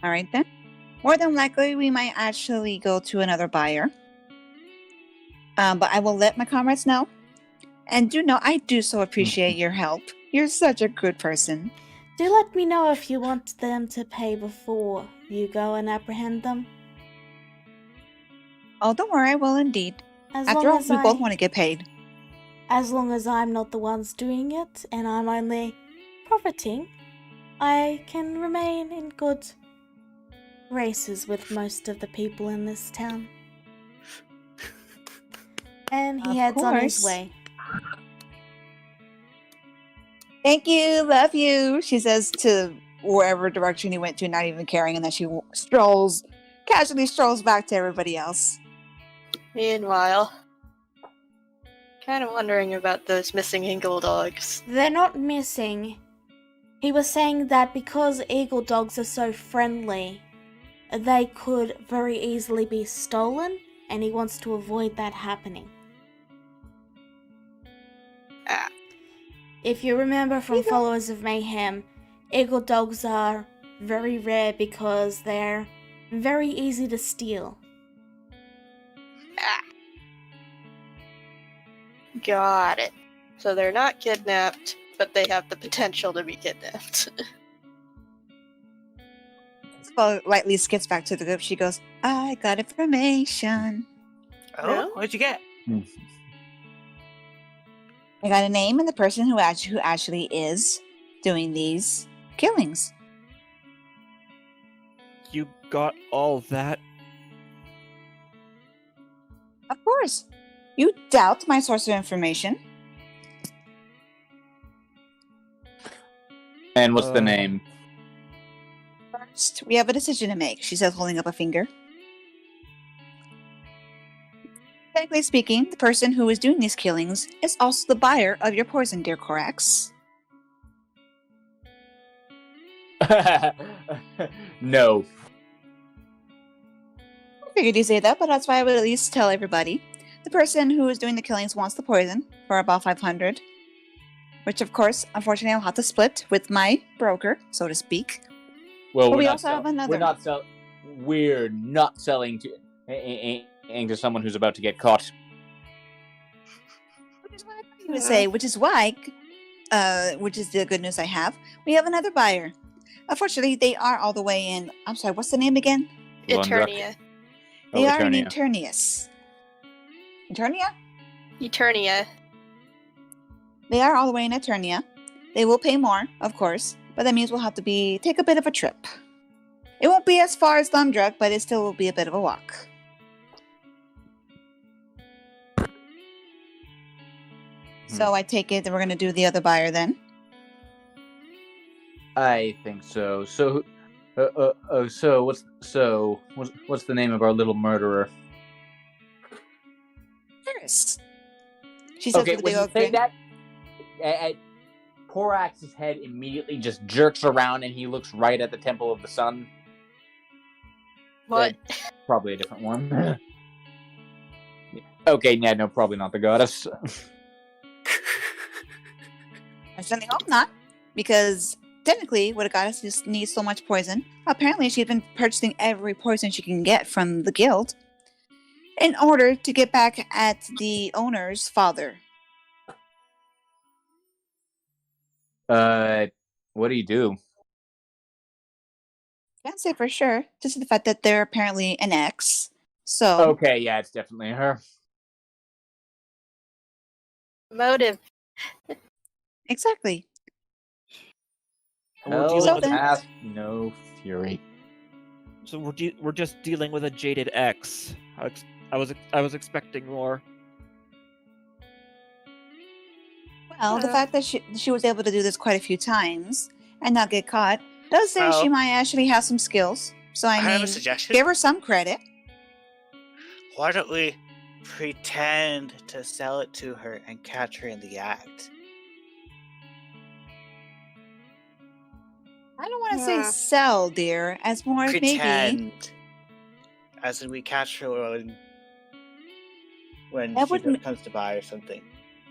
All right then. More than likely, we might actually go to another buyer. But I will let my comrades know. And do know, I do so appreciate your help. You're such a good person. Do let me know if you want them to pay before you go and apprehend them. Oh, don't worry, I will indeed. As After long all, as we both want to get paid. As long as I'm not the ones doing it and I'm only profiting, I can remain in good graces with most of the people in this town. And he Of heads on his course. way. Thank you, love you, she says to wherever direction he went to, not even caring, and then she casually strolls back to everybody else. Meanwhile, kind of wondering about those missing eagle dogs. They're not missing. He was saying that because eagle dogs are so friendly, they could very easily be stolen, and he wants to avoid that happening. Ah. If you remember from Followers of Mayhem, eagle dogs are very rare because they're very easy to steal. Ah. Got it. So they're not kidnapped, but they have the potential to be kidnapped. Well, lightly skips back to the group. She goes, I got information. Oh, Well? what'd you get? I got a name and the person who actually is doing these killings. You got all that? Of course. You doubt my source of information. And what's the name? First, we have a decision to make, she says, holding up a finger. Technically speaking, the person who is doing these killings is also the buyer of your poison, dear Corax. No. I figured you'd say that, but that's why I would at least tell everybody. The person who is doing the killings wants the poison for about 500. Which, of course, unfortunately, I'll have to split with my broker, so to speak. Well, But we're we not also have another. We're not selling to someone who's about to get caught. Which is what I thought you would say, which is why, which is the good news I have. We have another buyer. Unfortunately, they are all the way in. I'm sorry, what's the name again? Eternia. They are in Eternia. Eternius. Eternia? Eternia. They are all the way in Eternia. They will pay more, of course, but that means we'll have to take a bit of a trip. It won't be as far as Thumdruck, but it still will be a bit of a walk. So I take it that we're going to do the other buyer then. I think so. So what's the name of our little murderer? Paris. She says Okay, with a when big you old say grin. that, Porax's head immediately just jerks around and he looks right at the Temple of the Sun. What? Probably a different one. Okay, yeah, no, probably not the goddess. I certainly hope not, because technically, what a goddess just needs so much poison. Apparently, she's been purchasing every poison she can get from the guild in order to get back at the owner's father. What do you do? Can't say for sure, just the fact that they're apparently an ex. So, Okay, yeah, it's definitely her. Motive. exactly. We're Hell dealing with then- hath no fury. So we're just dealing with a jaded ex. I was expecting more. Well, the fact that she was able to do this quite a few times and not get caught does say Well, she might actually have some skills. So I have a mean, suggestion. give her some credit. Why don't we pretend to sell it to her and catch her in the act? I don't want to say sell, dear, as more as maybe. Pretend. As in we catch her when That she wouldn't- comes to buy or something.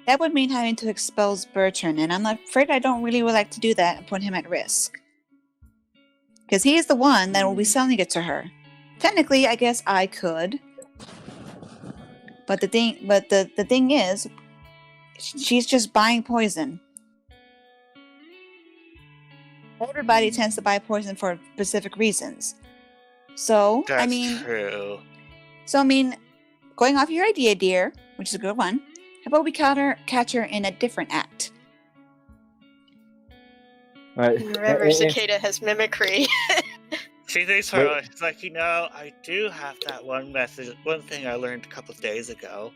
That would mean having to expose Bertrand, and I'm afraid I don't really would like to do that and put him at risk. Because he is the one that will be selling it to her. Technically, I guess I could. But the thing is, she's just buying poison. Everybody tends to buy poison for specific reasons. So, That's true. So, I mean, going off your idea, dear, which is a good one, how about we catch her in a different act? Right. Remember, Cicada has mimicry. She thinks her, she's like, I do have that one thing I learned a couple of days ago.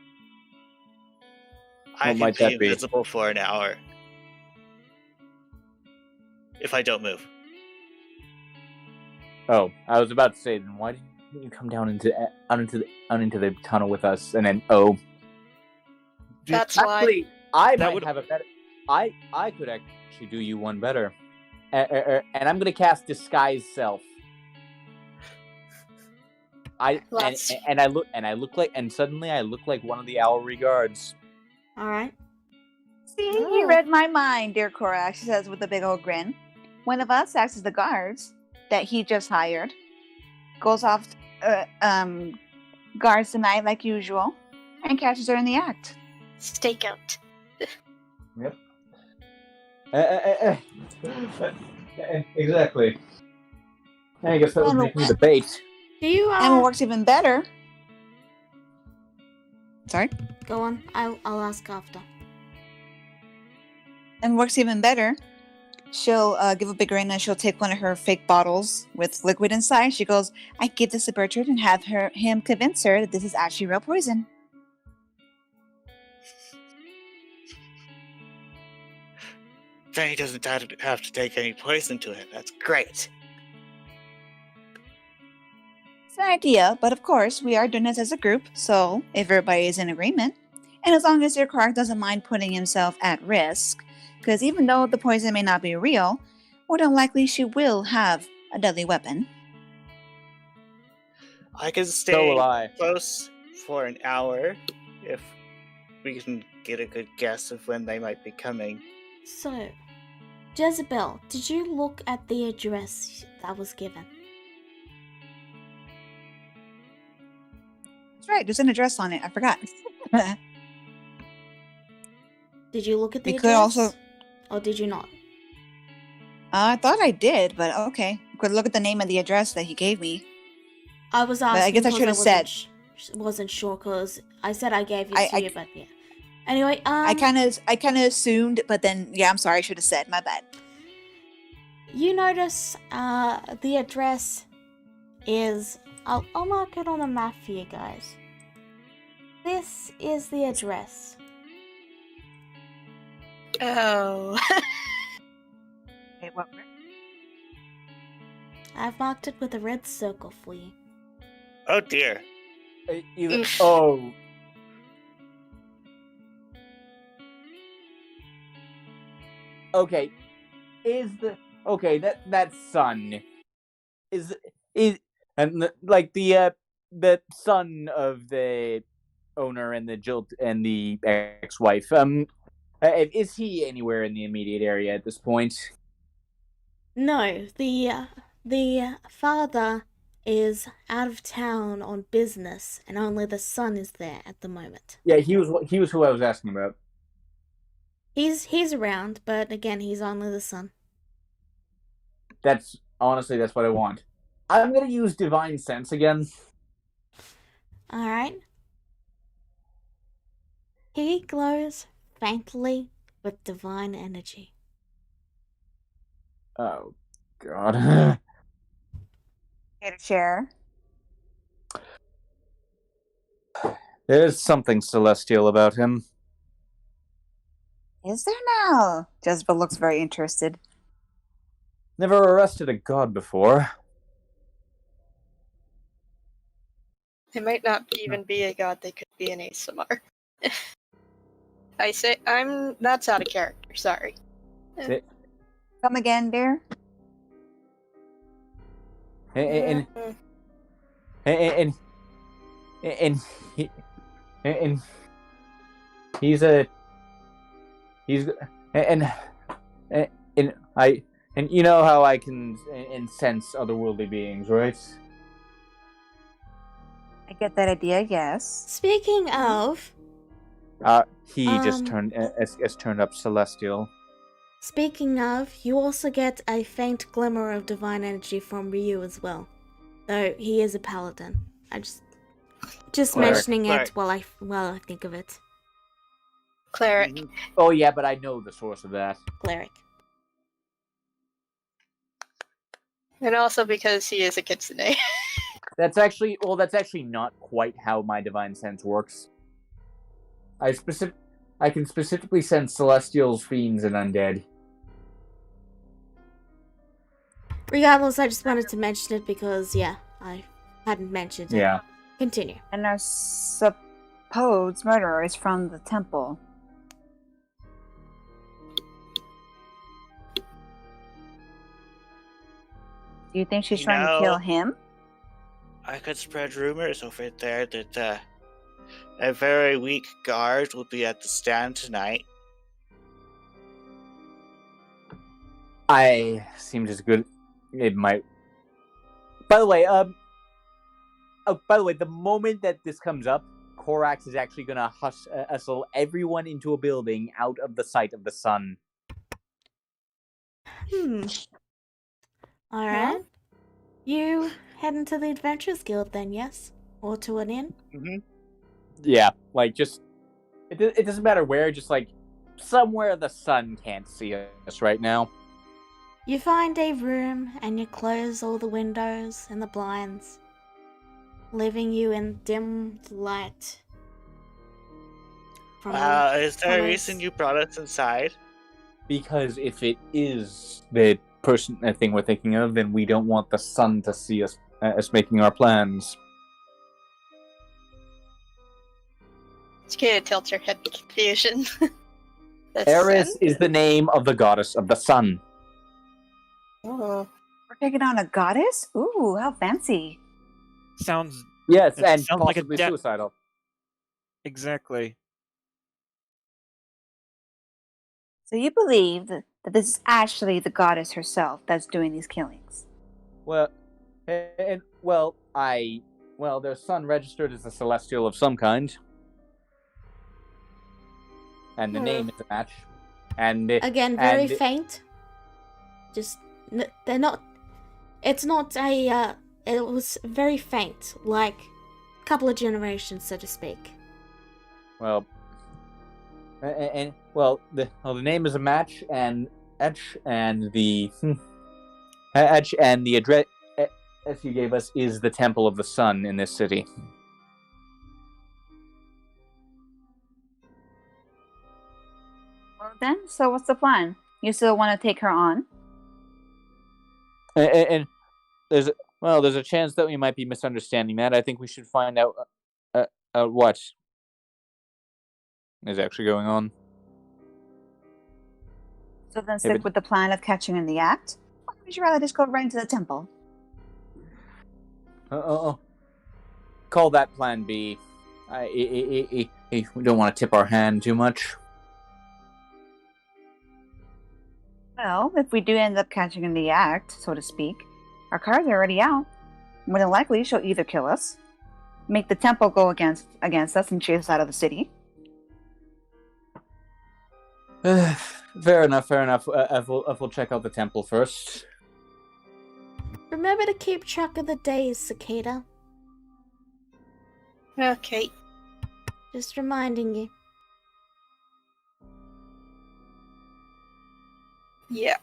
I might can be that be? invisible for an hour. If I don't move. Oh, I was about to say, then why didn't you come down into the tunnel with us? And then, That's actually, why. That would- have a better. I could actually do you one better, and I'm gonna cast Disguise Self. Suddenly I look like one of the Owlry guards. Alright. See, you read my mind, dear Korak, she says with a big old grin. One of us acts as the guards that he just hired, goes off, guards the night like usual, and catches her in the act. Stakeout. Yep. Exactly. I guess that was making the bait. Do you, And what works even better... Sorry? Go on. I'll ask after. And works even better. She'll give a big grin and she'll take one of her fake bottles with liquid inside. She goes, I give this to Bertrand and have him convince her that this is actually real poison. Then he doesn't have to take any poison to it. That's great. It's an idea, but of course, we are doing this as a group, so if everybody is in agreement, and as long as your Clark doesn't mind putting himself at risk, because even though the poison may not be real, more than likely she will have a deadly weapon. I can So stay will I. close for an hour if we can get a good guess of when they might be coming. So, Jezebel, did you look at the address that was given? That's right, there's an address on it, I forgot. Did you look at the We address? could also... Or did you not? I thought I did, but okay. Could look at the name of the address that he gave me. I was asking. I guess I 'cause should have said. Wasn't sure because I said I gave it I- to you, but yeah. Anyway, I kind of assumed, but then yeah, I'm sorry, I should have said. My bad. you notice the address is. I'll mark it on the map for you guys. This is the address. Oh. Wait, what? I've marked it with a red circle for you. Oh dear. Oh. Okay. That son is and the son of the owner and the ex-wife. Is he anywhere in the immediate area at this point? No, the father is out of town on business, and only the son is there at the moment. Yeah, he was who I was asking about. He's around, but again, he's only the son. That's what I want. I'm gonna use Divine Sense again. Alright. He glows faintly with divine energy. Oh, God. Get a chair. There's something celestial about him. Is there now? Jezebel looks very interested. Never arrested a god before. They might not even be a god, they could be an ASMR. That's out of character, sorry. Come again, dear? And and and and he's and you know how I can sense otherworldly beings, right? I get that idea, yes. Speaking of, He just turned up celestial. Speaking of, you also get a faint glimmer of divine energy from Ryu as well. Though he is a paladin. I just Cleric. mentioning Cleric. it while I think of it. Cleric. Oh yeah, but I know the source of that. Cleric. And also because he is a kitsune. That's actually not quite how my divine sense works. I can specifically sense celestials, fiends, and undead. Regardless, I just wanted to mention it because, yeah, I hadn't mentioned it. Yeah. Continue. And our supposed murderer is from the temple. Do you think she's trying to kill him? I could spread rumors over there that a very weak guard will be at the stand tonight. I seemed as good. It might. By the way, the moment that this comes up, Korax is actually gonna hustle everyone into a building out of the sight of the sun. Alright. You head into the Adventurers Guild then, yes? Or to an inn? Mm-hmm. Yeah, like just it doesn't matter where, just like somewhere the sun can't see us right now. You find a room and you close all the windows and the blinds, leaving you in dim light. Is there a reason you brought us inside? Because if it is the thing we're thinking of, then we don't want the sun to see us making our plans. It's gonna tilt your head with confusion. Eris is the name of the goddess of the sun. Oh. We're taking on a goddess? Ooh, how fancy. Sounds Yes, It and sounds like a possibly de- suicidal. exactly. So you believe that this is actually the goddess herself that's doing these killings? Well, their sun registered as a celestial of some kind, and the name is a match. And Again, very faint. Just, they're not. It's not a. It was very faint, like a couple of generations, so to speak. Well, the name is a match, and the address you gave us is the Temple of the Sun in this city. Well then, so what's the plan? You still want to take her on? And there's a chance that we might be misunderstanding that. I think we should find out what is actually going on. So then stick with the plan of catching in the act? Or would you rather just go right into the temple? Call that plan B. We don't want to tip our hand too much. Well, if we do end up catching in the act, so to speak, our cards are already out. More than likely, she'll either kill us, make the temple go against us and chase us out of the city. Fair enough. We'll check out the temple first. Remember to keep track of the days, Cicada. Okay. Just reminding you. Yeah.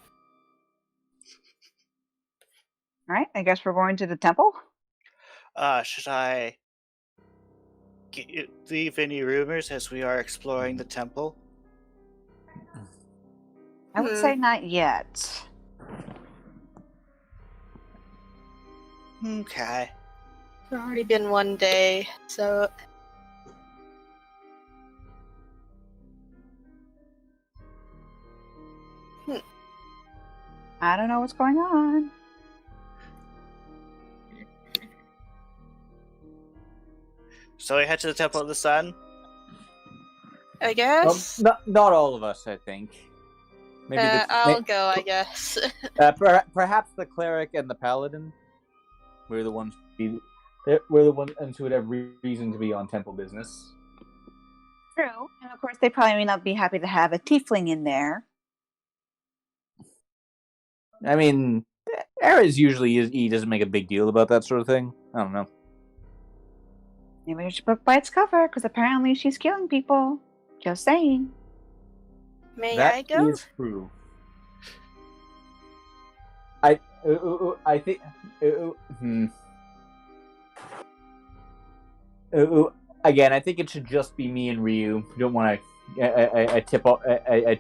Alright, I guess we're going to the temple? Should I leave any rumors as we are exploring the temple? I would say not yet. Okay. It's already been one day, so I don't know what's going on. So we head to the Temple of the Sun. I Well, guess not all of us, I think. Maybe I'll go. I guess. perhaps the cleric and the paladin. We're the ones. We're the ones who would have reason to be on temple business. True. And of course, they probably may not be happy to have a tiefling in there. I mean, Ares usually he doesn't make a big deal about that sort of thing. I don't know. Maybe we should book by its cover, because apparently she's killing people. Just saying. May That I go? is true. I think. Again, I think it should just be me and Ryu. We don't want to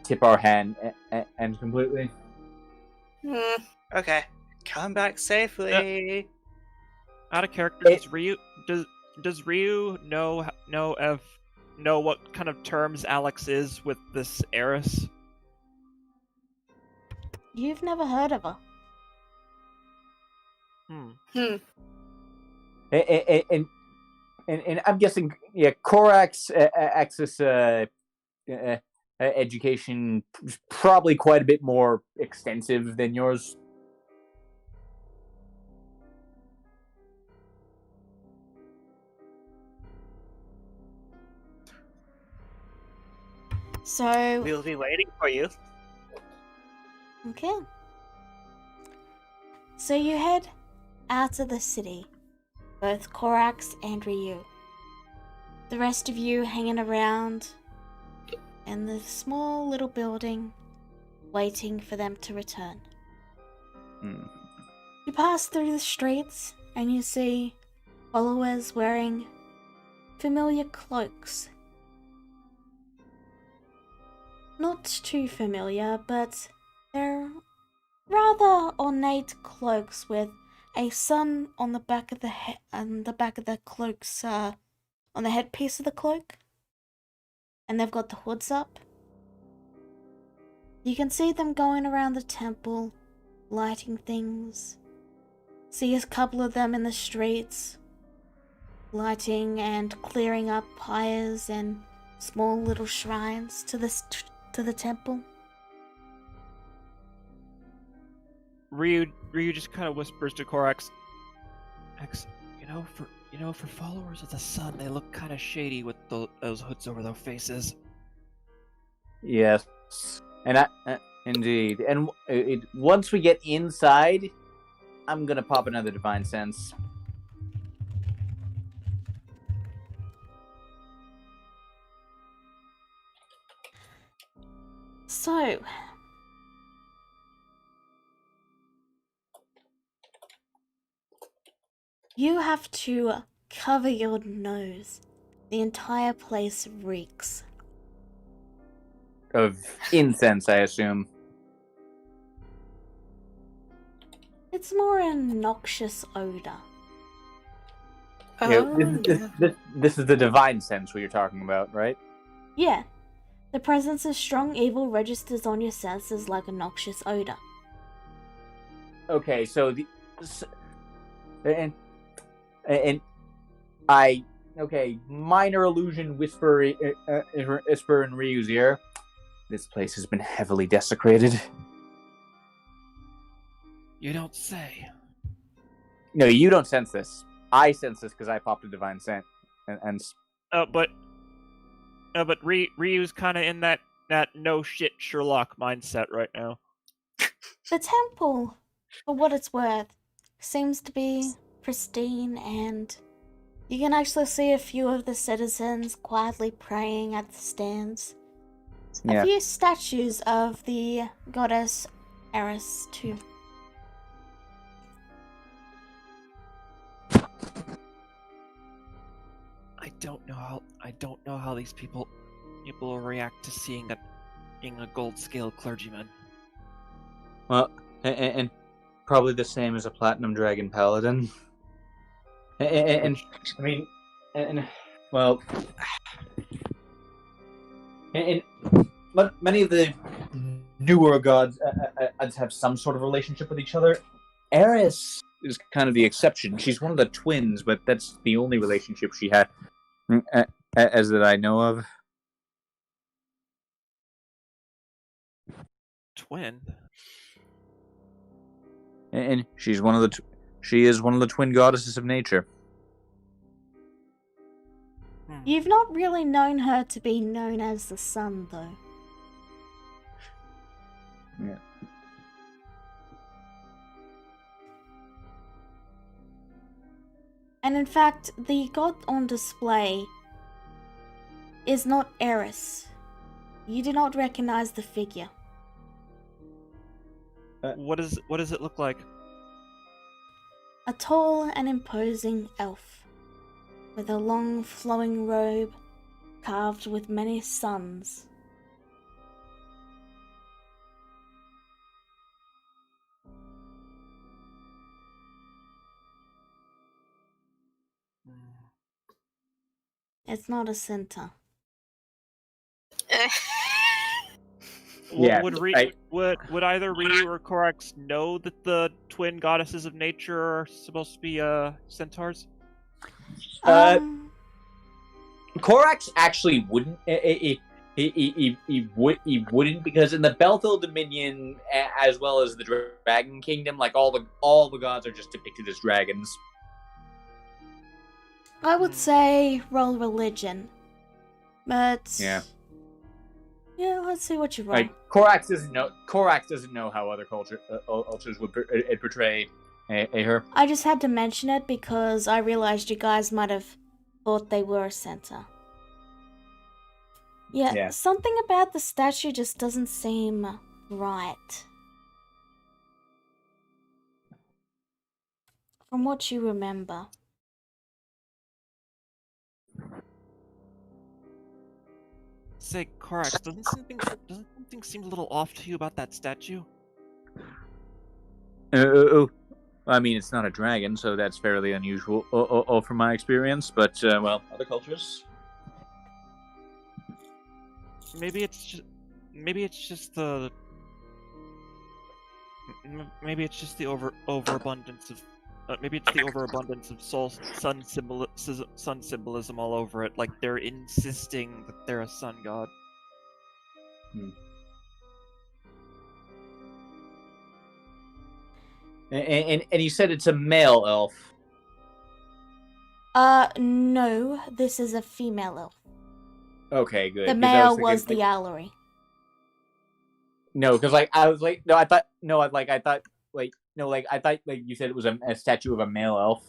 tip our hand and completely. Okay. Come back safely. Out of character, does Ryu know what kind of terms Alex is with this heiress? You've never heard of her. And I'm guessing, yeah, Korak's access education is probably quite a bit more extensive than yours. So, We'll be waiting for you. okay. So you head out of the city, both Korax and Ryu. The rest of you hanging around in the small little building, waiting for them to return. You pass through the streets and you see followers wearing familiar cloaks. Not too familiar, but they're rather ornate cloaks with a sun on the back of the cloaks, on the headpiece of the cloak, and they've got the hoods up. You can see them going around the temple, lighting things. See a couple of them in the streets, lighting and clearing up pyres and small little shrines to the temple. Ryu just kind of whispers to Korax, for followers of the sun, they look kind of shady with those hoods over their faces. Yes, and indeed. And once we get inside, I'm gonna pop another divine sense. So, you have to cover your nose. The entire place reeks. Of incense, I assume. It's more a noxious odor. This is the divine sense what you're talking about, right? Yeah, the presence of strong evil registers on your senses like a noxious odor. Okay, so minor illusion whisper in Ryu's ear. This place has been heavily desecrated. You don't say. No, you don't sense this. I sense this because I popped a divine scent, But Ryu's kind of in that no shit Sherlock mindset right now. The temple, for what it's worth, seems to be pristine, and you can actually see a few of the citizens quietly praying at the stands. Yeah. A few statues of the goddess Eris too. I don't know how these people will react to seeing a gold scale clergyman. Well, and probably the same as a Platinum Dragon Paladin. And I mean, and well, and but many of the newer gods have some sort of relationship with each other. Eris is kind of the exception. She's one of the twins, but that's the only relationship she had, as that I know of. Twin. And she's one of the she is one of the twin goddesses of nature. You've not really known her to be known as the sun, though. Yeah. And in fact, the god on display is not Eris. You do not recognize the figure. What does it look like? A tall and imposing elf, with a long flowing robe carved with many suns. It's not a centaur. Yeah, Would either Ryu or Korax know that the twin goddesses of nature are supposed to be centaurs? Korax actually wouldn't. He wouldn't, because in the Belthil Dominion, as well as the Dragon Kingdom, like all the gods are just depicted as dragons. I would say roll religion, but Yeah, let's see what you roll. like Korax doesn't know how other cultures would portray her. I just had to mention it because I realized you guys might have thought they were a centaur. Yeah, something about the statue just doesn't seem right. From what you remember. Say, Korax, doesn't something seem a little off to you about that statue? I mean, it's not a dragon, so that's fairly unusual from my experience. But well, other cultures. Maybe it's just the overabundance of sun symbolism all over it. Like they're insisting that they're a sun god. And you said it's a male elf. No, this is a female elf. Okay, good. The 'cause I male thinking, was the Allery. No, because I was like, I thought you said it was a statue of a male elf.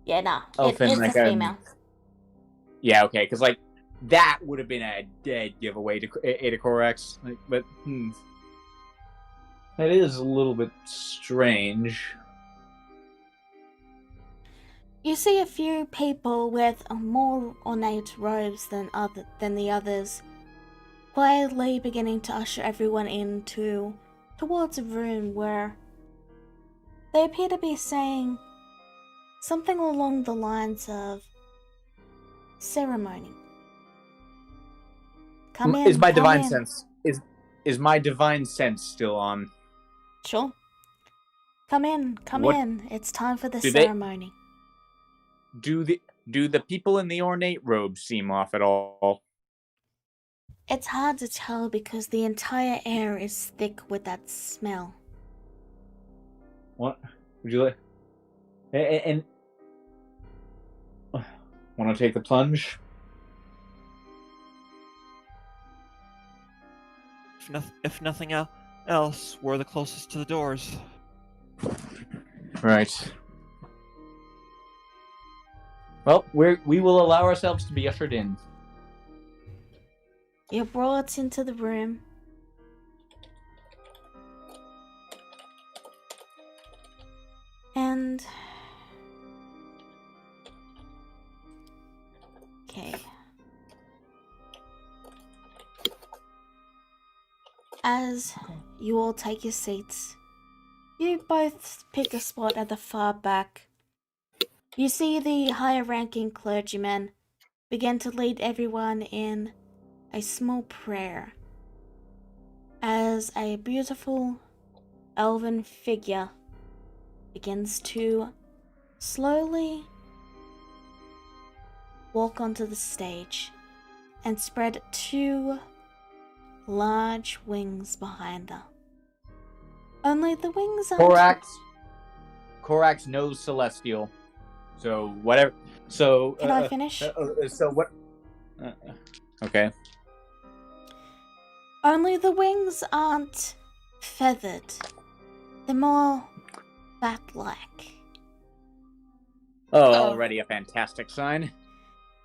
Yeah, nah, Elf it's and, like, a female. Yeah, okay, because like that would have been a dead giveaway to Ada Korax, but that is a little bit strange. You see a few people with more ornate robes than the others, quietly beginning to usher everyone towards a room where they appear to be saying something along the lines of ceremony. Come in. Is my come divine in. sense is my divine sense still on? Sure. Come in. What- in. It's time for the Do they- ceremony. Do the people in the ornate robes seem off at all? It's hard to tell because the entire air is thick with that smell. What would you like? And want to take the plunge? If nothing else, we're the closest to the doors. Right. Well, we will allow ourselves to be ushered in. You're brought into the room. And... okay. As you all take your seats, you both pick a spot at the far back. You see the higher ranking clergyman begin to lead everyone in a small prayer as a beautiful elven figure begins to slowly walk onto the stage and spread two large wings behind her. Only the wings aren't... Korax knows Celestial. So, whatever. So... Can I finish? So, what... okay. Only the wings aren't feathered. They're more bat-like. Oh, already a fantastic sign.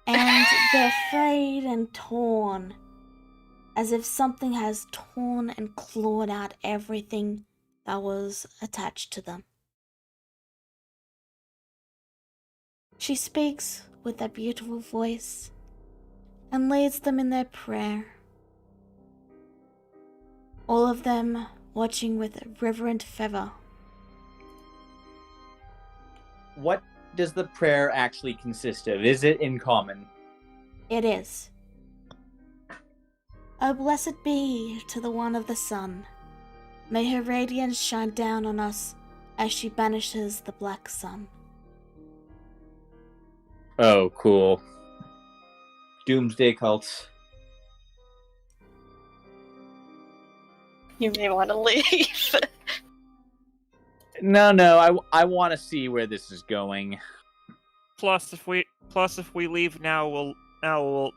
And they're frayed and torn, as if something has torn and clawed out everything that was attached to them. She speaks with a beautiful voice and leads them in their prayer. All of them watching with reverent fervor. What does the prayer actually consist of? Is it in common? It is. Oh, blessed be to the one of the sun. May her radiance shine down on us as she banishes the black sun. Oh, cool. Doomsday cults. You may want to leave. No, I want to see where this is going. Plus, if we leave now, they'll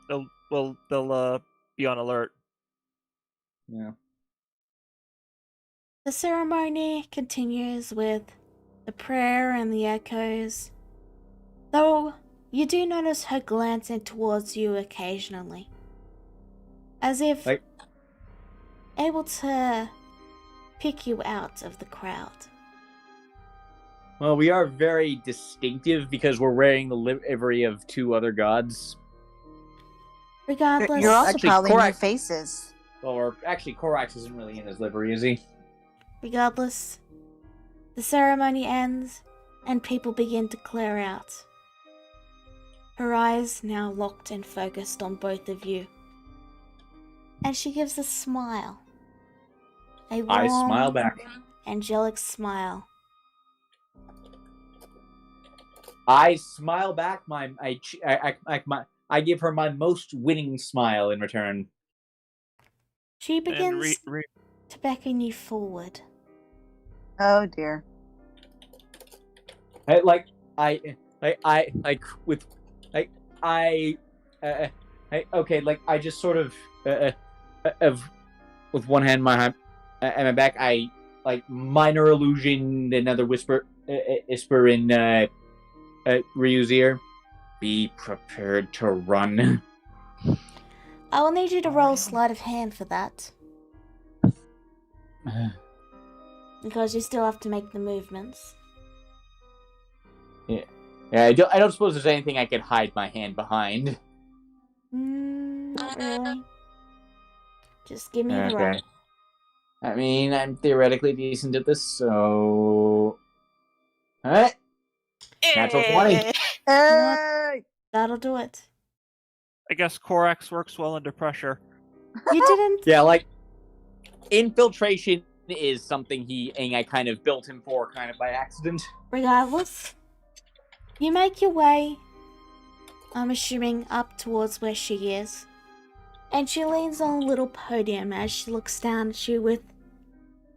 be on alert. Yeah. The ceremony continues with the prayer and the echoes, though you do notice her glancing towards you occasionally, as if able to pick you out of the crowd. Well, we are very distinctive because we're wearing the livery of two other gods. Regardless, You're also Actually, probably new Korax- faces. Well, actually, Korax isn't really in his livery, is he? Regardless, the ceremony ends and people begin to clear out. Her eyes now locked and focused on both of you. And she gives a smile. A warm, I smile back. angelic smile. I smile back. I give her my most winning smile in return. She begins to beckon you forward. Oh dear. I just sort of with one hand at my back, I minor illusion another whisper in Ryu's ear. Be prepared to run. I will need you to roll sleight of hand for that. Because you still have to make the movements. Yeah, I don't suppose there's anything I could hide my hand behind. Not really. Just give me the roll. I mean, I'm theoretically decent at this, so... Alright. Natural 20. Hey! That'll do it. I guess Korax works well under pressure. You didn't... Yeah, infiltration is something I kind of built him for kind of by accident. Regardless, you make your way, I'm assuming up towards where she is, and she leans on a little podium as she looks down at you with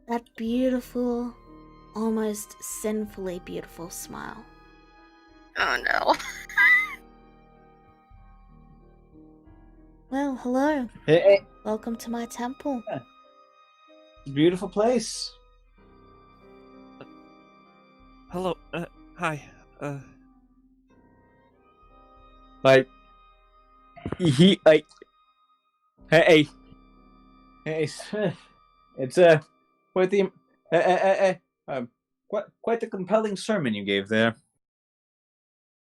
that beautiful, almost sinfully beautiful smile. Oh no. Well, hello. Hey, Welcome to my temple. beautiful place. Hello, hi, Hey, it's quite the quite the compelling sermon you gave there.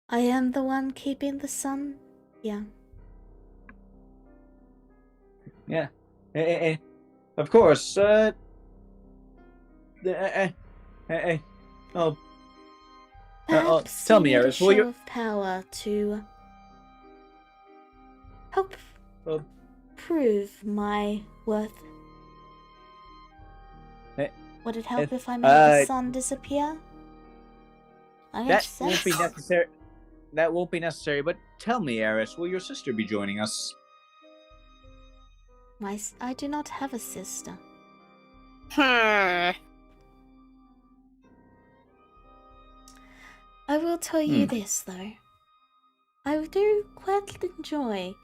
I am the one keeping the sun. Yeah. Yeah. Of course. Oh, Perhaps tell you me, need a Eris, will show you? of power to help Uh, prove my worth. Eh, Would it help eh, if I made the uh, sun disappear? I That guess won't be necessary. That won't be necessary. But tell me, Eris, will your sister be joining us? I do not have a sister. Hmm. I will tell you this, though. I do quite enjoy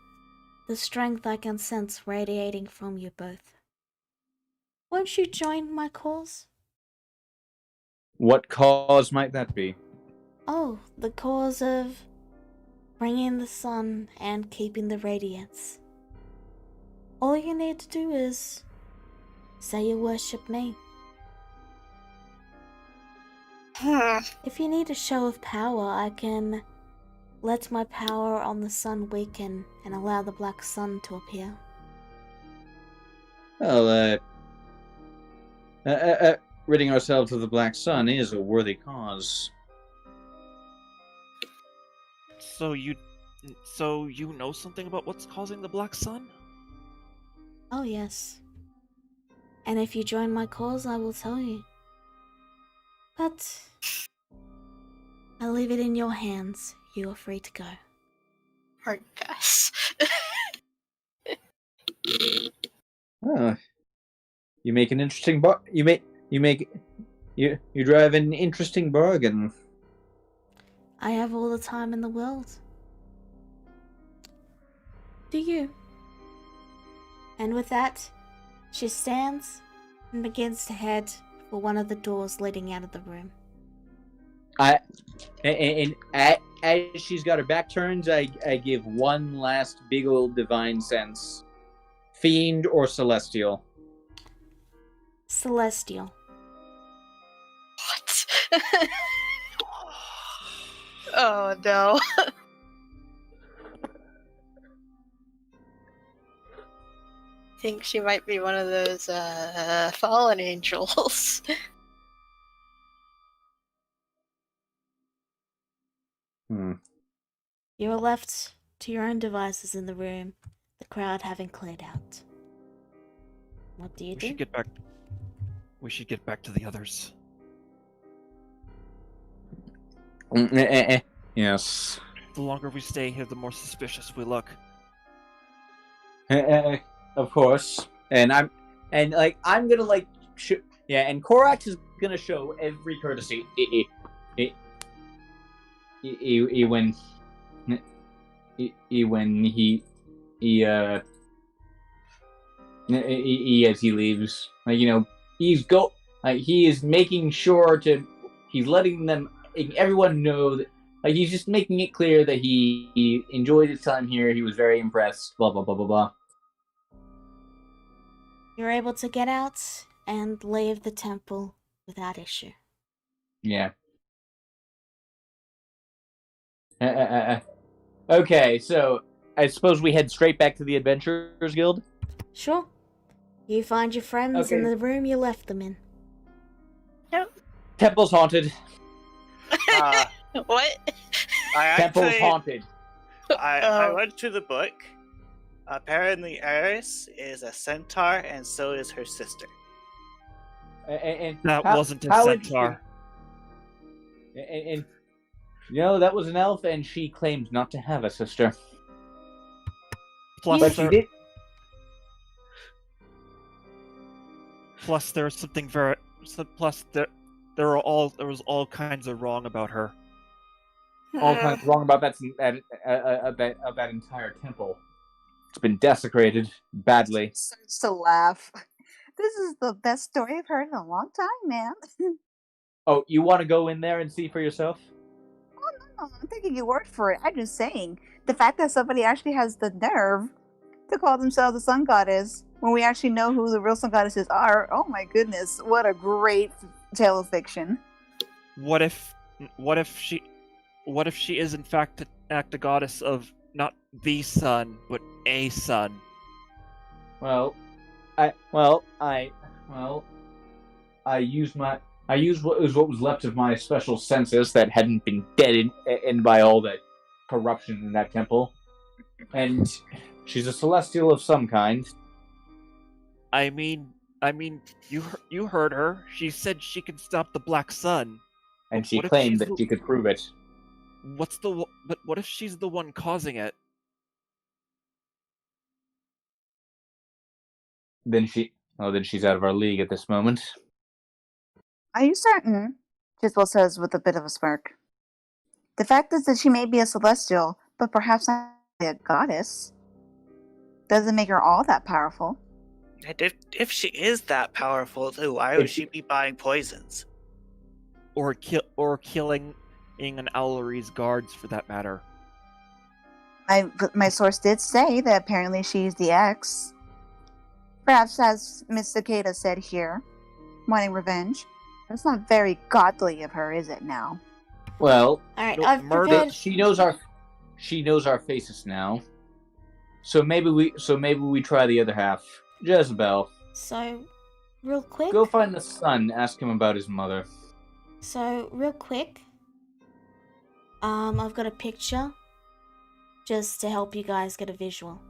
the strength I can sense radiating from you both. Won't you join my cause? What cause might that be? Oh, the cause of bringing the sun and keeping the radiance. All you need to do is say you worship me. If you need a show of power, I can let my power on the sun weaken and allow the black sun to appear. Well, ridding ourselves of the Black Sun is a worthy cause. So you know something about what's causing the black sun? Oh yes. And if you join my cause, I will tell you. But I'll leave it in your hands. You are free to go. Or guess. Oh, you make an interesting you drive an interesting bargain. I have all the time in the world. Do you? And with that, she stands and begins to head for one of the doors leading out of the room. As she's got her back turned, I give one last big old divine sense. Fiend or celestial? Celestial. What? Oh no. Think she might be one of those fallen angels. You are left to your own devices in the room, the crowd having cleared out. What do you We do? should get back to the others. Yes. The longer we stay here, the more suspicious we look. Of course. And I'm gonna and Korax is gonna show every courtesy. When as he leaves, he is making sure he's letting everyone know that, he's just making it clear that he enjoyed his time here. He was very impressed. Blah blah blah blah blah. You're able to get out and leave the temple without issue. Yeah. Okay, so I suppose we head straight back to the Adventurers Guild? Sure. You find your friends in the room you left them in. Temple's haunted. What? Temple's haunted. I went to the book. Apparently, Eris is a centaur, and so is her sister. And That wasn't a centaur. And that was an elf, and she claimed not to have a sister. Plus, But she did. Plus, there's something very. Plus, there was all kinds of wrong about her. All kinds of wrong about that entire temple. It's been desecrated badly. Starts to laugh. This is the best story I've heard in a long time, man. Oh, you want to go in there and see for yourself? Oh, no, I'm taking your word for it. I'm just saying. The fact that somebody actually has the nerve to call themselves a sun goddess when we actually know who the real sun goddesses are, oh my goodness, what a great tale of fiction. What if she is in fact a goddess of not the sun, but a sun? Well, I used what was left of my special senses that hadn't been deadened by all the corruption in that temple, and she's a celestial of some kind. I mean, you heard her. She said she can stop the black sun. And she What if claimed she's that she could prove it. But what if she's the one causing it? Then she's out of our league at this moment. Are you certain? Chiswell says with a bit of a smirk. The fact is that she may be a celestial, but perhaps not a goddess. Doesn't make her all that powerful. And if she is that powerful, then why would she be buying poisons? Or killing an Owlery's guards, for that matter. My source did say that apparently she's the ex. Perhaps, as Miss Cicada said here, wanting revenge. That's not very godly of her, is it now? Well, Alright, No, I've murder- prepared... she knows our faces now. So maybe we try the other half. Jezebel, So, real quick... go find the son, ask him about his mother. So, real quick... I've got a picture. Just to help you guys get a visual.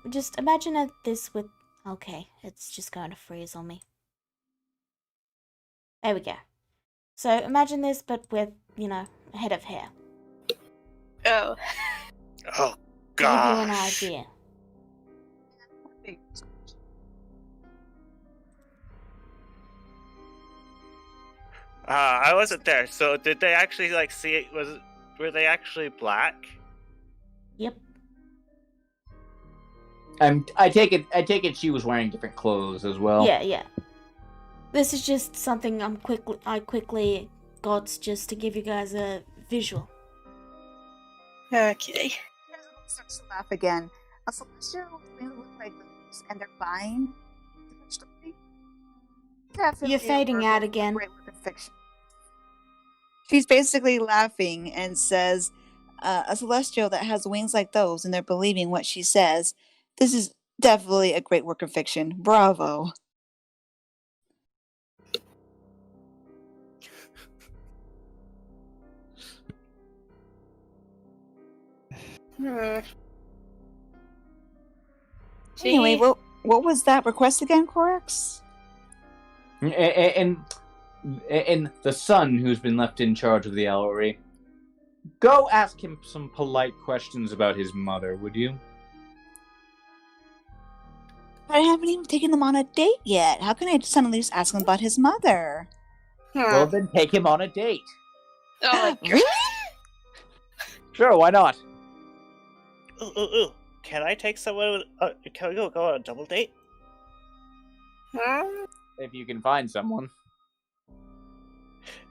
Just imagine this with... Okay, it's just going to freeze on me. There we go. So, imagine this, but with, a head of hair. Oh. Oh, To give you an gosh. idea. I wasn't there, so did they actually see it? Were they actually black? Yep. I take it she was wearing different clothes as well. Yeah. This is just something I quickly got just to give you guys a visual. Okay. Jezebel starts to laugh again. A celestial may look like those, and they're fine. Definitely You're fading out again. Great work of fiction. She's basically laughing and says, a celestial that has wings like those, and they're believing what she says. This is definitely a great work of fiction. Bravo. Hmm. Anyway, See? what was that request again, Corax? And the son who's been left in charge of the Owlery. Go ask him some polite questions about his mother, would you? I haven't even taken him on a date yet. How can I suddenly just ask him about his mother? Well, then take him on a date. Oh my god. Really? Sure, why not? Ooh. Can I take someone? Can we go on a double date? Hmm? If you can find someone.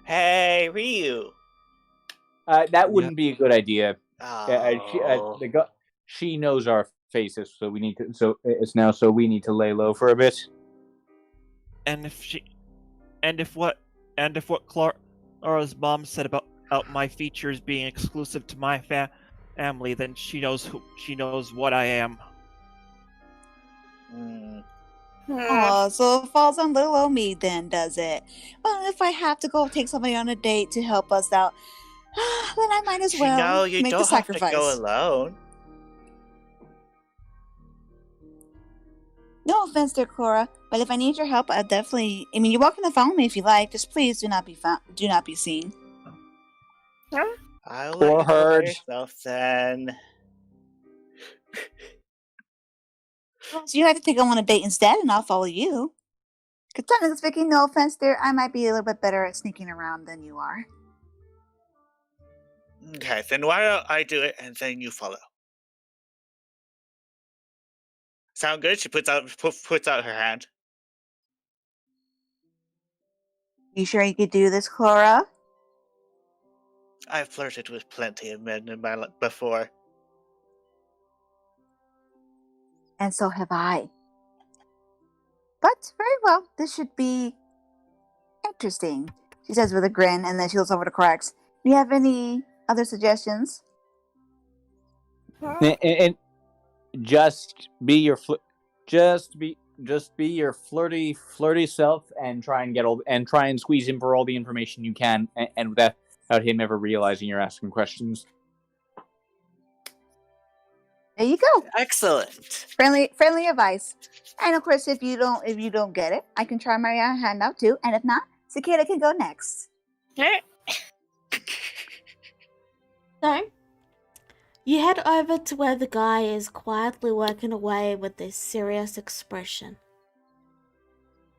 Hey, Ryu. That wouldn't be a good idea. Oh. She knows our faces, so we need to. So we need to lay low for a bit. And if what Clara's mom said about my features being exclusive to my family, then she knows what I am. Hmm. Oh, so it falls on little old me then, does it? Well, if I have to go take somebody on a date to help us out, then I might as well No, you make don't the have sacrifice. to go alone. No offense, dear Cora, but if I need your help, I definitely. I mean, you're welcome to follow me if you like. Just please do not be seen. I'll Poor let you go by Herd. yourself then. Well, so you have to take them on a date instead, and I'll follow you. Because technically speaking, no offense, dear, I might be a little bit better at sneaking around than you are. Okay, then why don't I do it and then you follow? Sound good? She puts out her hand. You sure you could do this, Cora? I've flirted with plenty of men in my life before. And so have I. But very well, this should be interesting, she says with a grin, and then she looks over to Corax. Do you have any other suggestions? And just be your Just be your flirty self and try and squeeze him for all the information you can, and without him ever realizing you're asking questions. There you go. Excellent. Friendly advice. And of course, if you don't get it, I can try my hand out too. And if not, Cicada can go next. So, you head over to where the guy is quietly working away with this serious expression.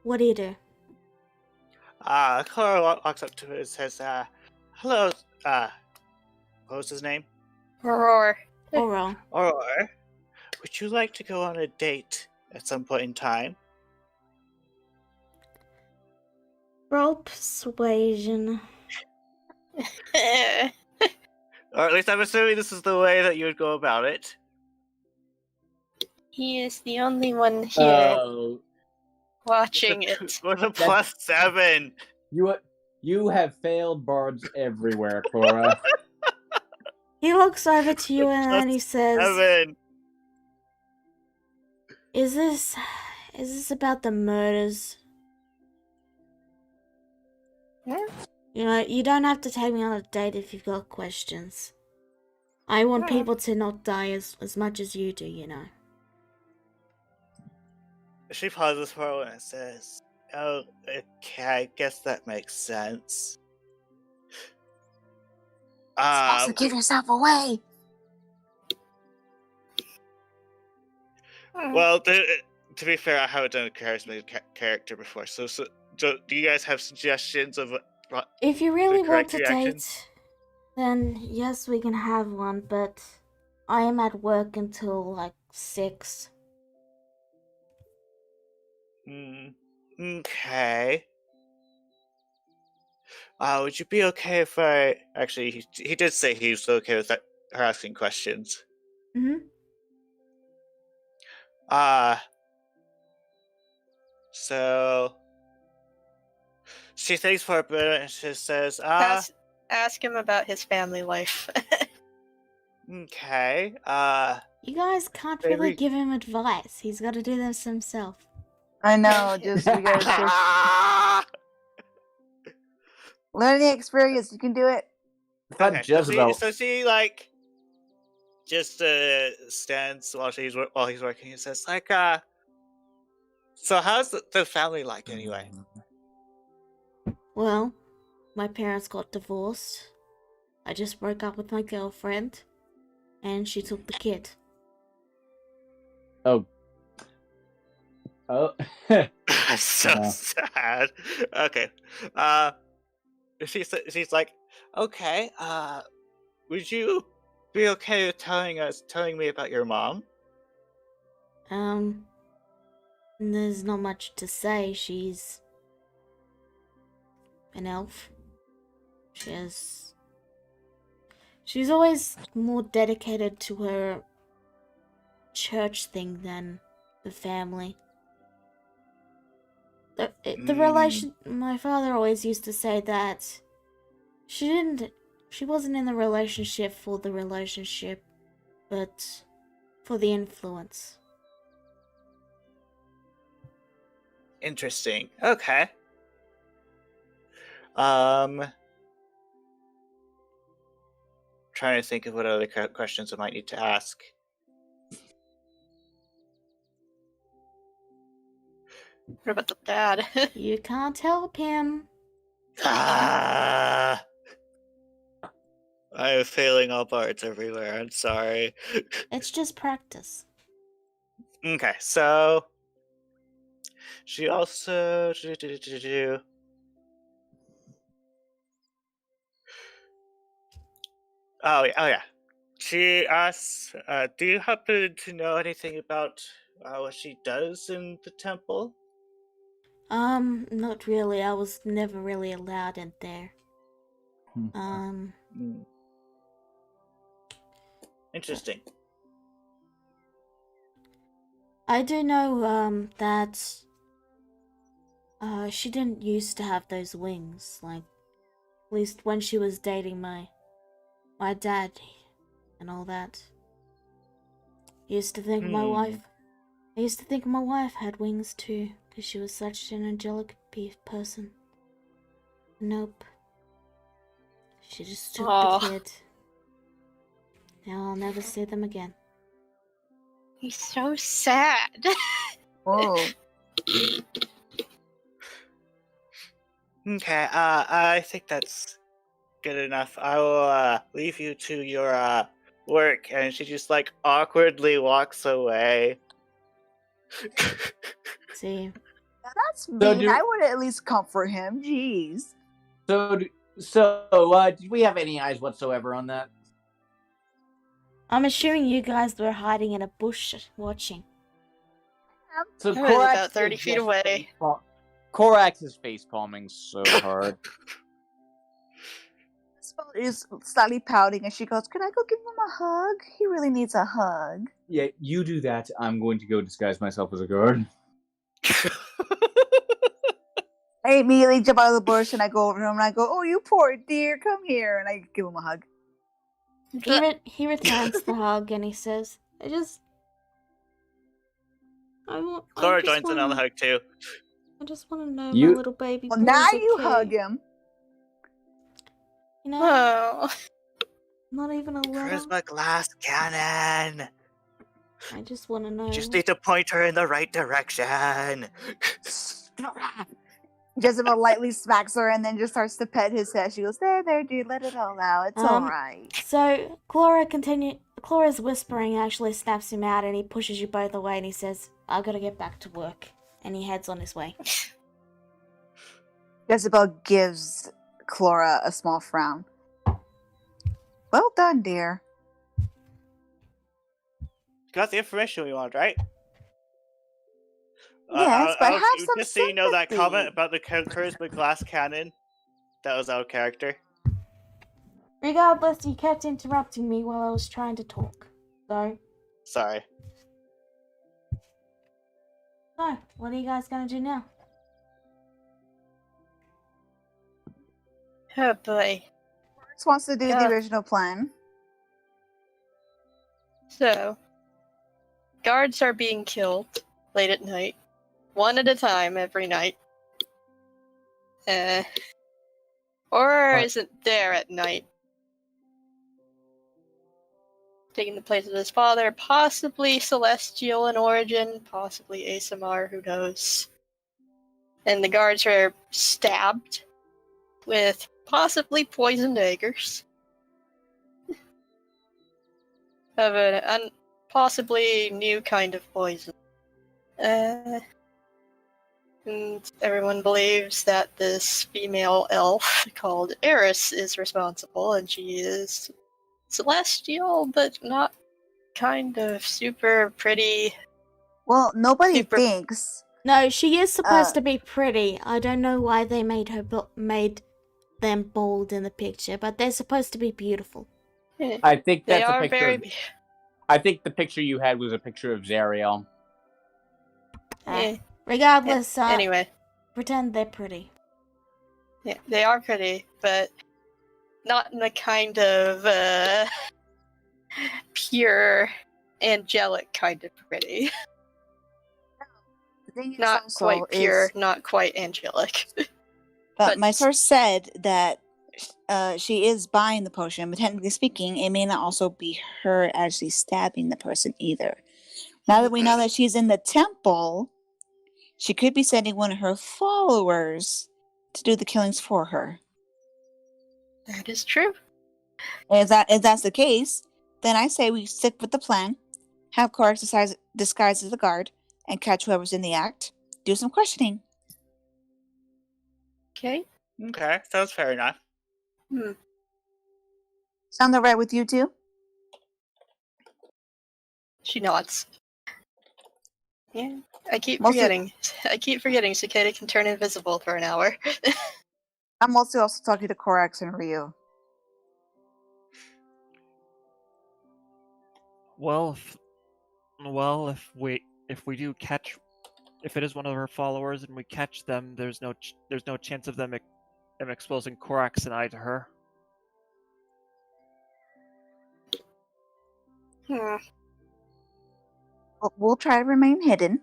What do you do? Clara walks up to him and says, hello, what was his name? Roar. Oral. Or, would you like to go on a date at some point in time? Roll persuasion. Or at least I'm assuming this is the way that you would go about it. He is the only one here Oh, watching it. With a +7. you have failed bards everywhere, Cora. He looks over to you and then he says, 7. Is this about the murders? Yeah. You know, you don't have to take me on a date if you've got questions. I want Yeah. people to not die as much as you do, you know. She pauses for a moment and says, oh, okay, I guess that makes sense. Also, give yourself away. Well, to be fair, I haven't done a charismatic character before, so do you guys have suggestions of what? If you really want correct to reaction? date, then yes, we can have one, but I am at work until like 6. Okay. Would you be okay if I... Actually, he did say he was okay with her asking questions. Mm-hmm. So... She thinks for a bit and she says, Ask him about his family life. okay, You guys can't Maybe- really give him advice. He's got to do this himself. I know. Just you guys just learn the experience. You can do it. I thought Okay, Jezebel. so she like just stands while he's working. He says like, so how's the family like anyway? Well, my parents got divorced. I just broke up with my girlfriend, and she took the kid. Oh. So Yeah. sad. Okay. She's like, okay. Would you be okay with telling me about your mom? There's not much to say. She's an elf. She's always more dedicated to her church thing than the family. The relation. My father always used to say that she wasn't in the relationship for the relationship, but for the influence. Interesting. Okay. Trying to think of what other questions I might need to ask. What about the dad? You can't help him. I am failing all bards everywhere. I'm sorry. It's just practice. Okay, so she also Oh yeah. She asks, "Do you happen to know anything about what she does in the temple?" Not really. I was never really allowed in there. Interesting. I do know, that, she didn't used to have those wings, like, at least when she was dating my dad and all that. He used to think my wife I used to think my wife had wings too, because she was such an angelic person. Nope. She just took Aw. the kid. Now I'll never see them again. He's so sad. Whoa. Okay, I think that's good enough. I will leave you to your work, and she just like awkwardly walks away. See, That's So mean. I would at least comfort him. Jeez. So, did we have any eyes whatsoever on that? I'm assuming you guys were hiding in a bush watching. So I was about 30 feet away. Korax is face palming so hard. Spell is slightly pouting, and she goes, "Could I go give him a hug? He really needs a hug." Yeah, you do that. I'm going to go disguise myself as a guard. I immediately jump out of the bush, and I go over to him, and I go, "Oh, you poor dear, come here," and I give him a hug. He returns the hug and he says, I just Clara joins in on the hug too. I just want to know You- my little baby Well, boy's now okay. you hug him. You know, Oh. not even a letter. Charisma glass cannon. I just want to know. You just need to point her in the right direction. Jezebel lightly smacks her and then just starts to pet his head. She goes, there, dude, let it all out. It's alright. So Clara's whispering actually snaps him out and he pushes you both away and he says, I gotta get back to work. And he heads on his way. Jezebel gives Clara a small frown. Well done, dear. Got the information we want, right? Yes, but have some just so you know, that sympathy. comment about the charisma glass cannon, that was out of character. Regardless, you kept interrupting me while I was trying to talk. Sorry. So, what are you guys gonna do now? Oh boy. Just wants to do Yeah. the original plan. So, guards are being killed late at night. One at a time every night. Or isn't there at night. Taking the place of his father, possibly celestial in origin, possibly ASMR, who knows. And the guards are stabbed with possibly poison daggers. Of an possibly new kind of poison. And everyone believes that this female elf called Eris is responsible, and she is celestial, but not kind of super pretty. Well, nobody Super- thinks. No, she is supposed to be pretty. I don't know why they made them bold in the picture, but they're supposed to be beautiful. I think They that's a are picture. very. I think the picture you had was a picture of Zariel. Regardless, Anyway, pretend they're pretty. yeah, they are pretty, but not in the kind of pure, angelic kind of pretty. The thing is Not also quite pure, is not quite angelic. but my source said that she is buying the potion, but technically speaking, it may not also be her actually stabbing the person either. Now that we know that she's in the temple, she could be sending one of her followers to do the killings for her. That is true. And if that's the case, then I say we stick with the plan, have Korax disguise as the guard, and catch whoever's in the act, do some questioning. Okay. Okay, sounds fair enough. Sound all right with you two? She nods. Yeah, I keep Mostly- forgetting Cicada can turn invisible for an hour. I'm mostly also talking to Korax and Ryu. Well, if we do catch, if it is one of her followers and we catch them, there's no chance of them exposing Korax and I to her. we'll try to remain hidden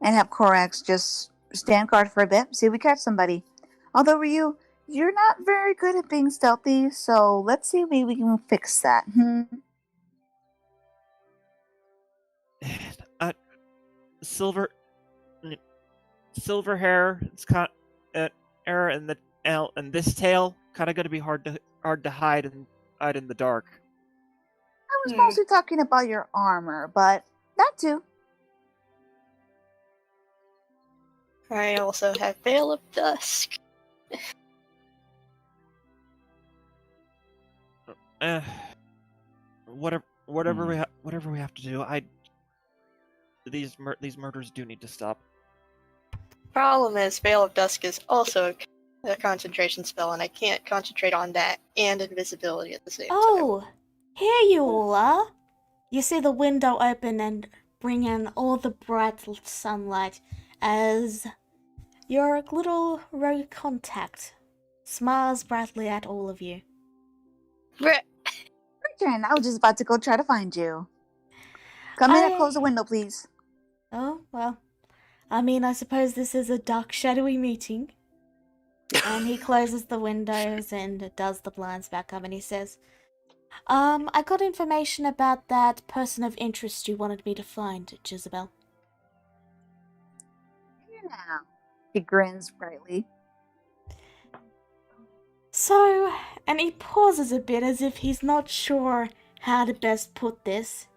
and have Korax just stand guard for a bit, see if we catch somebody. Although Ryu, you're not very good at being stealthy, so let's see if we can fix that. Silver hair. It's kind of error in the and this tail kind of going to be hard to hide in the dark. I was mostly talking about your armor, but that too. I also have Veil of Dusk. Whatever we have to do. These murders do need to stop. Problem is, Veil of Dusk is also a concentration spell, and I can't concentrate on that and invisibility at the same time. Oh, here you all are. You see the window open and bring in all the bright sunlight as your little rogue contact smiles brightly at all of you. Bertrand, I was just about to go try to find you. Come in and close the window, please. Oh, well, I mean, I suppose this is a dark, shadowy meeting. And he closes the windows and does the blinds back up and he says, I got information about that person of interest you wanted me to find, Jezebel. Here now. He grins brightly. So, and he pauses a bit as if he's not sure how to best put this.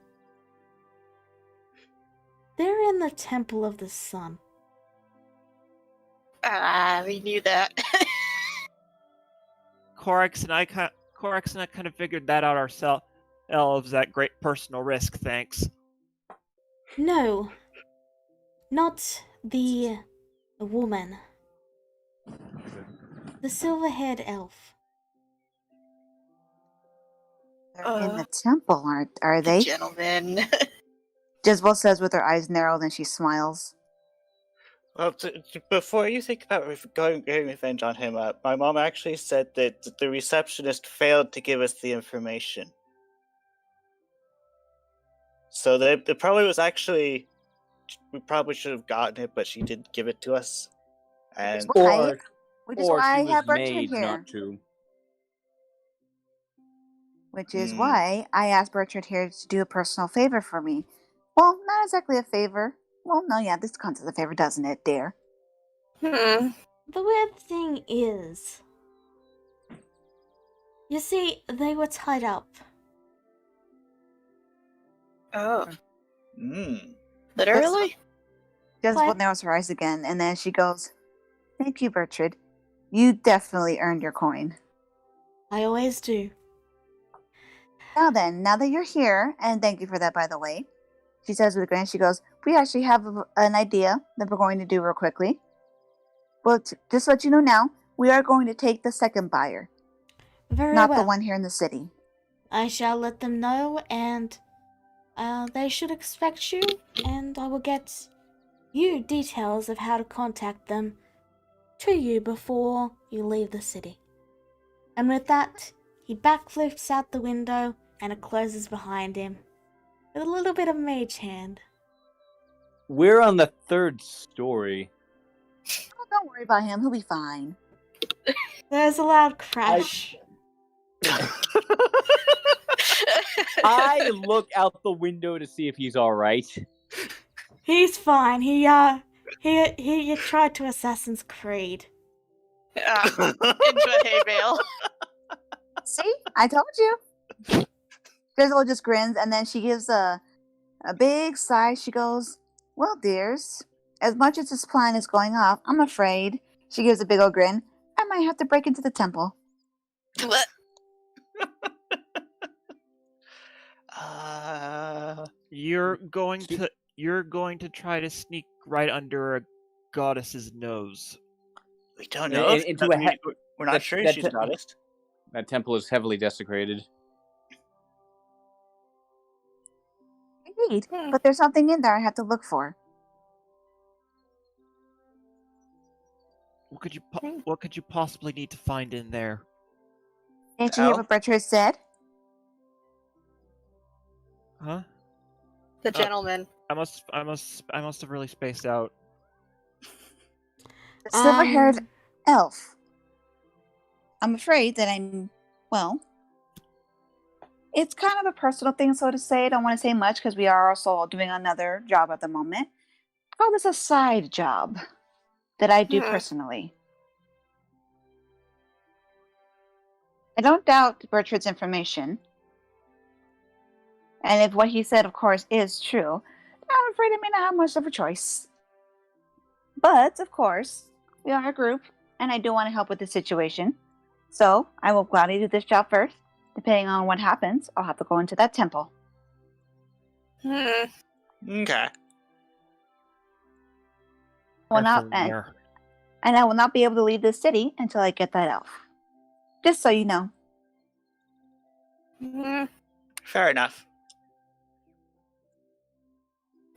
They're in the Temple of the Sun. We knew that. Korax and I kind of figured that out ourselves at great personal risk, thanks. No, not the woman. The silver-haired elf. They're in the temple, are they? Gentlemen. Jezebel says with her eyes narrowed and she smiles. Well, before you think about getting revenge on him, my mom actually said that the receptionist failed to give us the information. So the probably was actually, we probably should have gotten it, but she didn't give it to us. And Which is why I she have was Bertrand made here. not to. Which is why I asked Bertrand here to do a personal favor for me. Well, not exactly a favor. Well, no, yeah, this counts as a favor, doesn't it, dear? The weird thing is, you see, they were tied up. Oh. Mm. Literally? Jezebel narrows her eyes again, and then she goes, "Thank you, Bertrand. You definitely earned your coin." I always do. Now then, now that you're here, and thank you for that, by the way, she says with a grin, she goes, "We actually have an idea that we're going to do real quickly. Well, just to let you know now, we are going to take the second buyer. Very not well. the one here in the city." I shall let them know, and they should expect you, and I will get you details of how to contact them to you before you leave the city. And with that, he backflips out the window, and it closes behind him with a little bit of mage hand. We're on the 3rd story. Oh, don't worry about him. He'll be fine. There's a loud crash. I look out the window to see if he's all right. He's fine. He tried to Assassin's Creed. Into a hay bale. See? I told you. Jezebel just grins, and then she gives a big sigh. She goes, "Well, dears, as much as this plan is going off, I'm afraid," she gives a big old grin, "I might have to break into the temple." What? You're going to try to sneak right under a goddess's nose. We don't know. We're not sure if she's a goddess. That temple is heavily desecrated. Indeed, but there's something in there I have to look for. What could you possibly need to find in there? Didn't you hear what Bertrand said? Huh? The gentleman. I must have really spaced out. The silver-haired Um, elf. I'm afraid that well, it's kind of a personal thing, so to say. I don't want to say much because we are also doing another job at the moment. I call this a side job that I do personally. I don't doubt Bertrand's information. And if what he said, of course, is true, I'm afraid I may not have much of a choice. But, of course, we are a group, and I do want to help with the situation. So, I will gladly do this job first. Depending on what happens, I'll have to go into that temple. Okay. Careful there. And I will not be able to leave this city until I get that elf. Just so you know. Fair enough.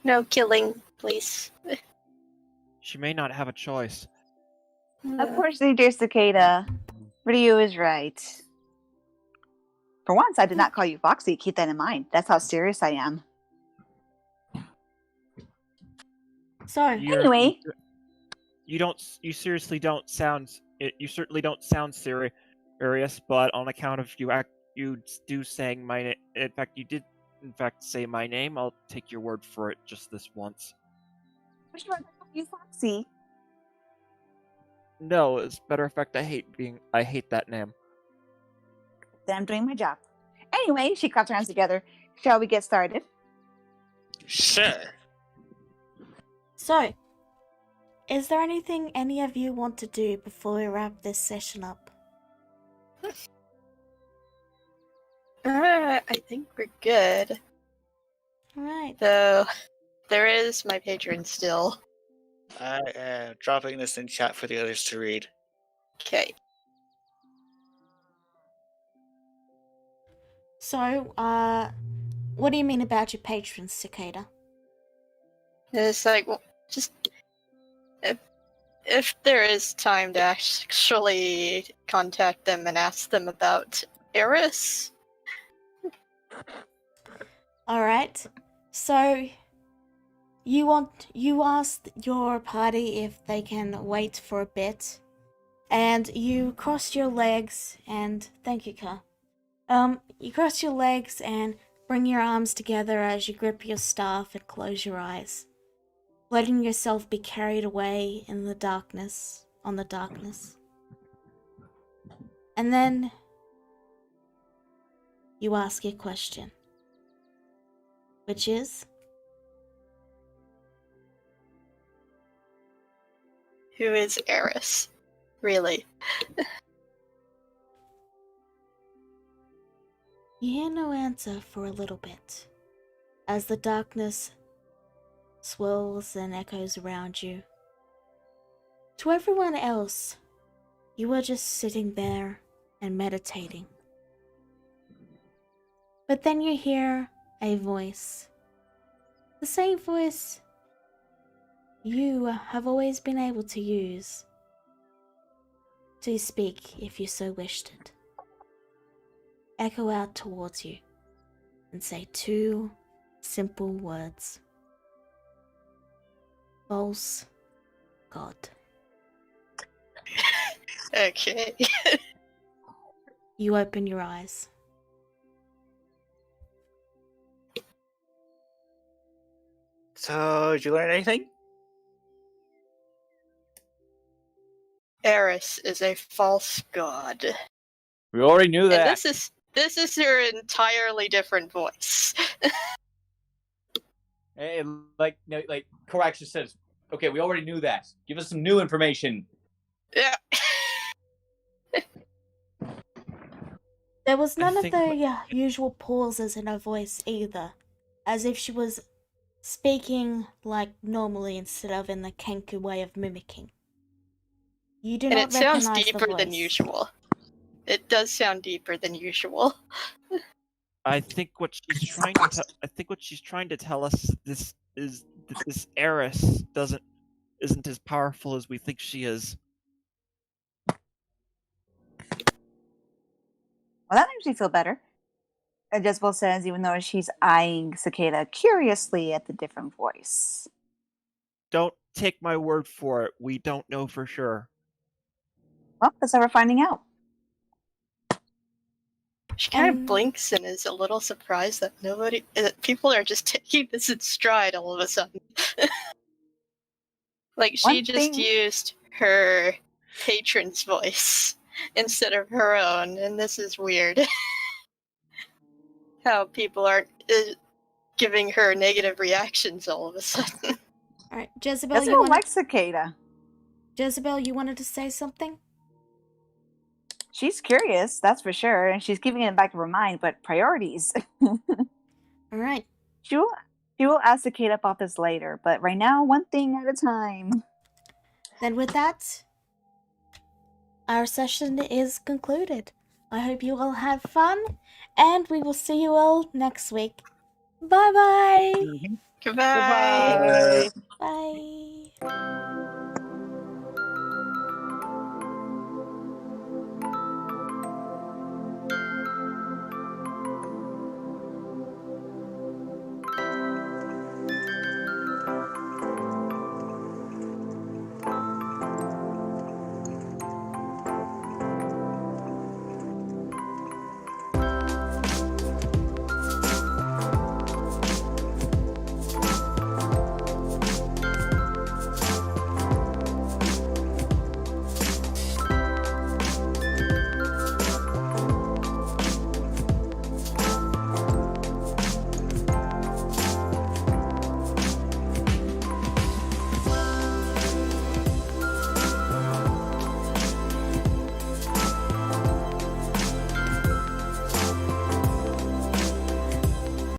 No killing, please. She may not have a choice. Unfortunately, dear Cicada, Ryu is right. For once, I did not call you Foxy. Keep that in mind. That's how serious I am. So, Anyway. You seriously don't sound. You certainly don't sound serious, but on account of you do saying my name. In fact, you did, in fact, say my name. I'll take your word for it just this once. Which one call you Foxy? No, as a matter of fact, I hate that name. Then I'm doing my job. Anyway, she claps her hands together. Shall we get started? Sure. So, is there anything any of you want to do before we wrap this session up? I think we're good. Alright. Though, there is my patron still. I am dropping this in chat for the others to read. Okay. So, what do you mean about your patrons, Cicada? It's like, well, just if there is time to actually contact them and ask them about Eris. Alright. So, you asked your party if they can wait for a bit, and you crossed your legs and thank you, Ka. You cross your legs and bring your arms together as you grip your staff and close your eyes, letting yourself be carried away in the darkness, on the darkness. And then you ask your question, which is, Who is Eris? Really? you hear no answer for a little bit, as the darkness swirls and echoes around you. To everyone else, you are just sitting there and meditating. But then you hear a voice. The same voice you have always been able to use to speak if you so wished it. Echo out towards you and say two simple words. False God. Okay. You open your eyes. So, did you learn anything? Eris is a false god. We already knew And that. this is your entirely different voice. And like Korax just says, okay, we already knew that. Give us some new information. Yeah. There was none of think the usual pauses in her voice either, as if she was speaking like normally instead of in the Kenku way of mimicking. You do And not it sounds recognize the deeper than voice. usual. It does sound deeper than usual. I think what she's trying to. I think what she's trying to tell us is that this Eris isn't as powerful as we think she is. Well, that makes me feel better. Jezebel says, even though she's eyeing Cicada curiously at the different voice. Don't take my word for it. We don't know for sure. Well, that's how we're finding out. She kind of And- blinks and is a little surprised that people are just taking this in stride all of a sudden. Like, she One just thing- used her patron's voice instead of her own, and this is weird. How people are giving her negative reactions all of a sudden. Alright, Jezebel, Jezebel you wanted likes Cicada. Jezebel, you wanted to say something? She's curious, that's for sure, and she's keeping it in the back of her mind, but priorities. Alright. She will ask Cicada about this later, but right now, one thing at a time. Then with that, our session is concluded. I hope you all have fun, and we will see you all next week. Bye-bye! Goodbye! Goodbye. Bye!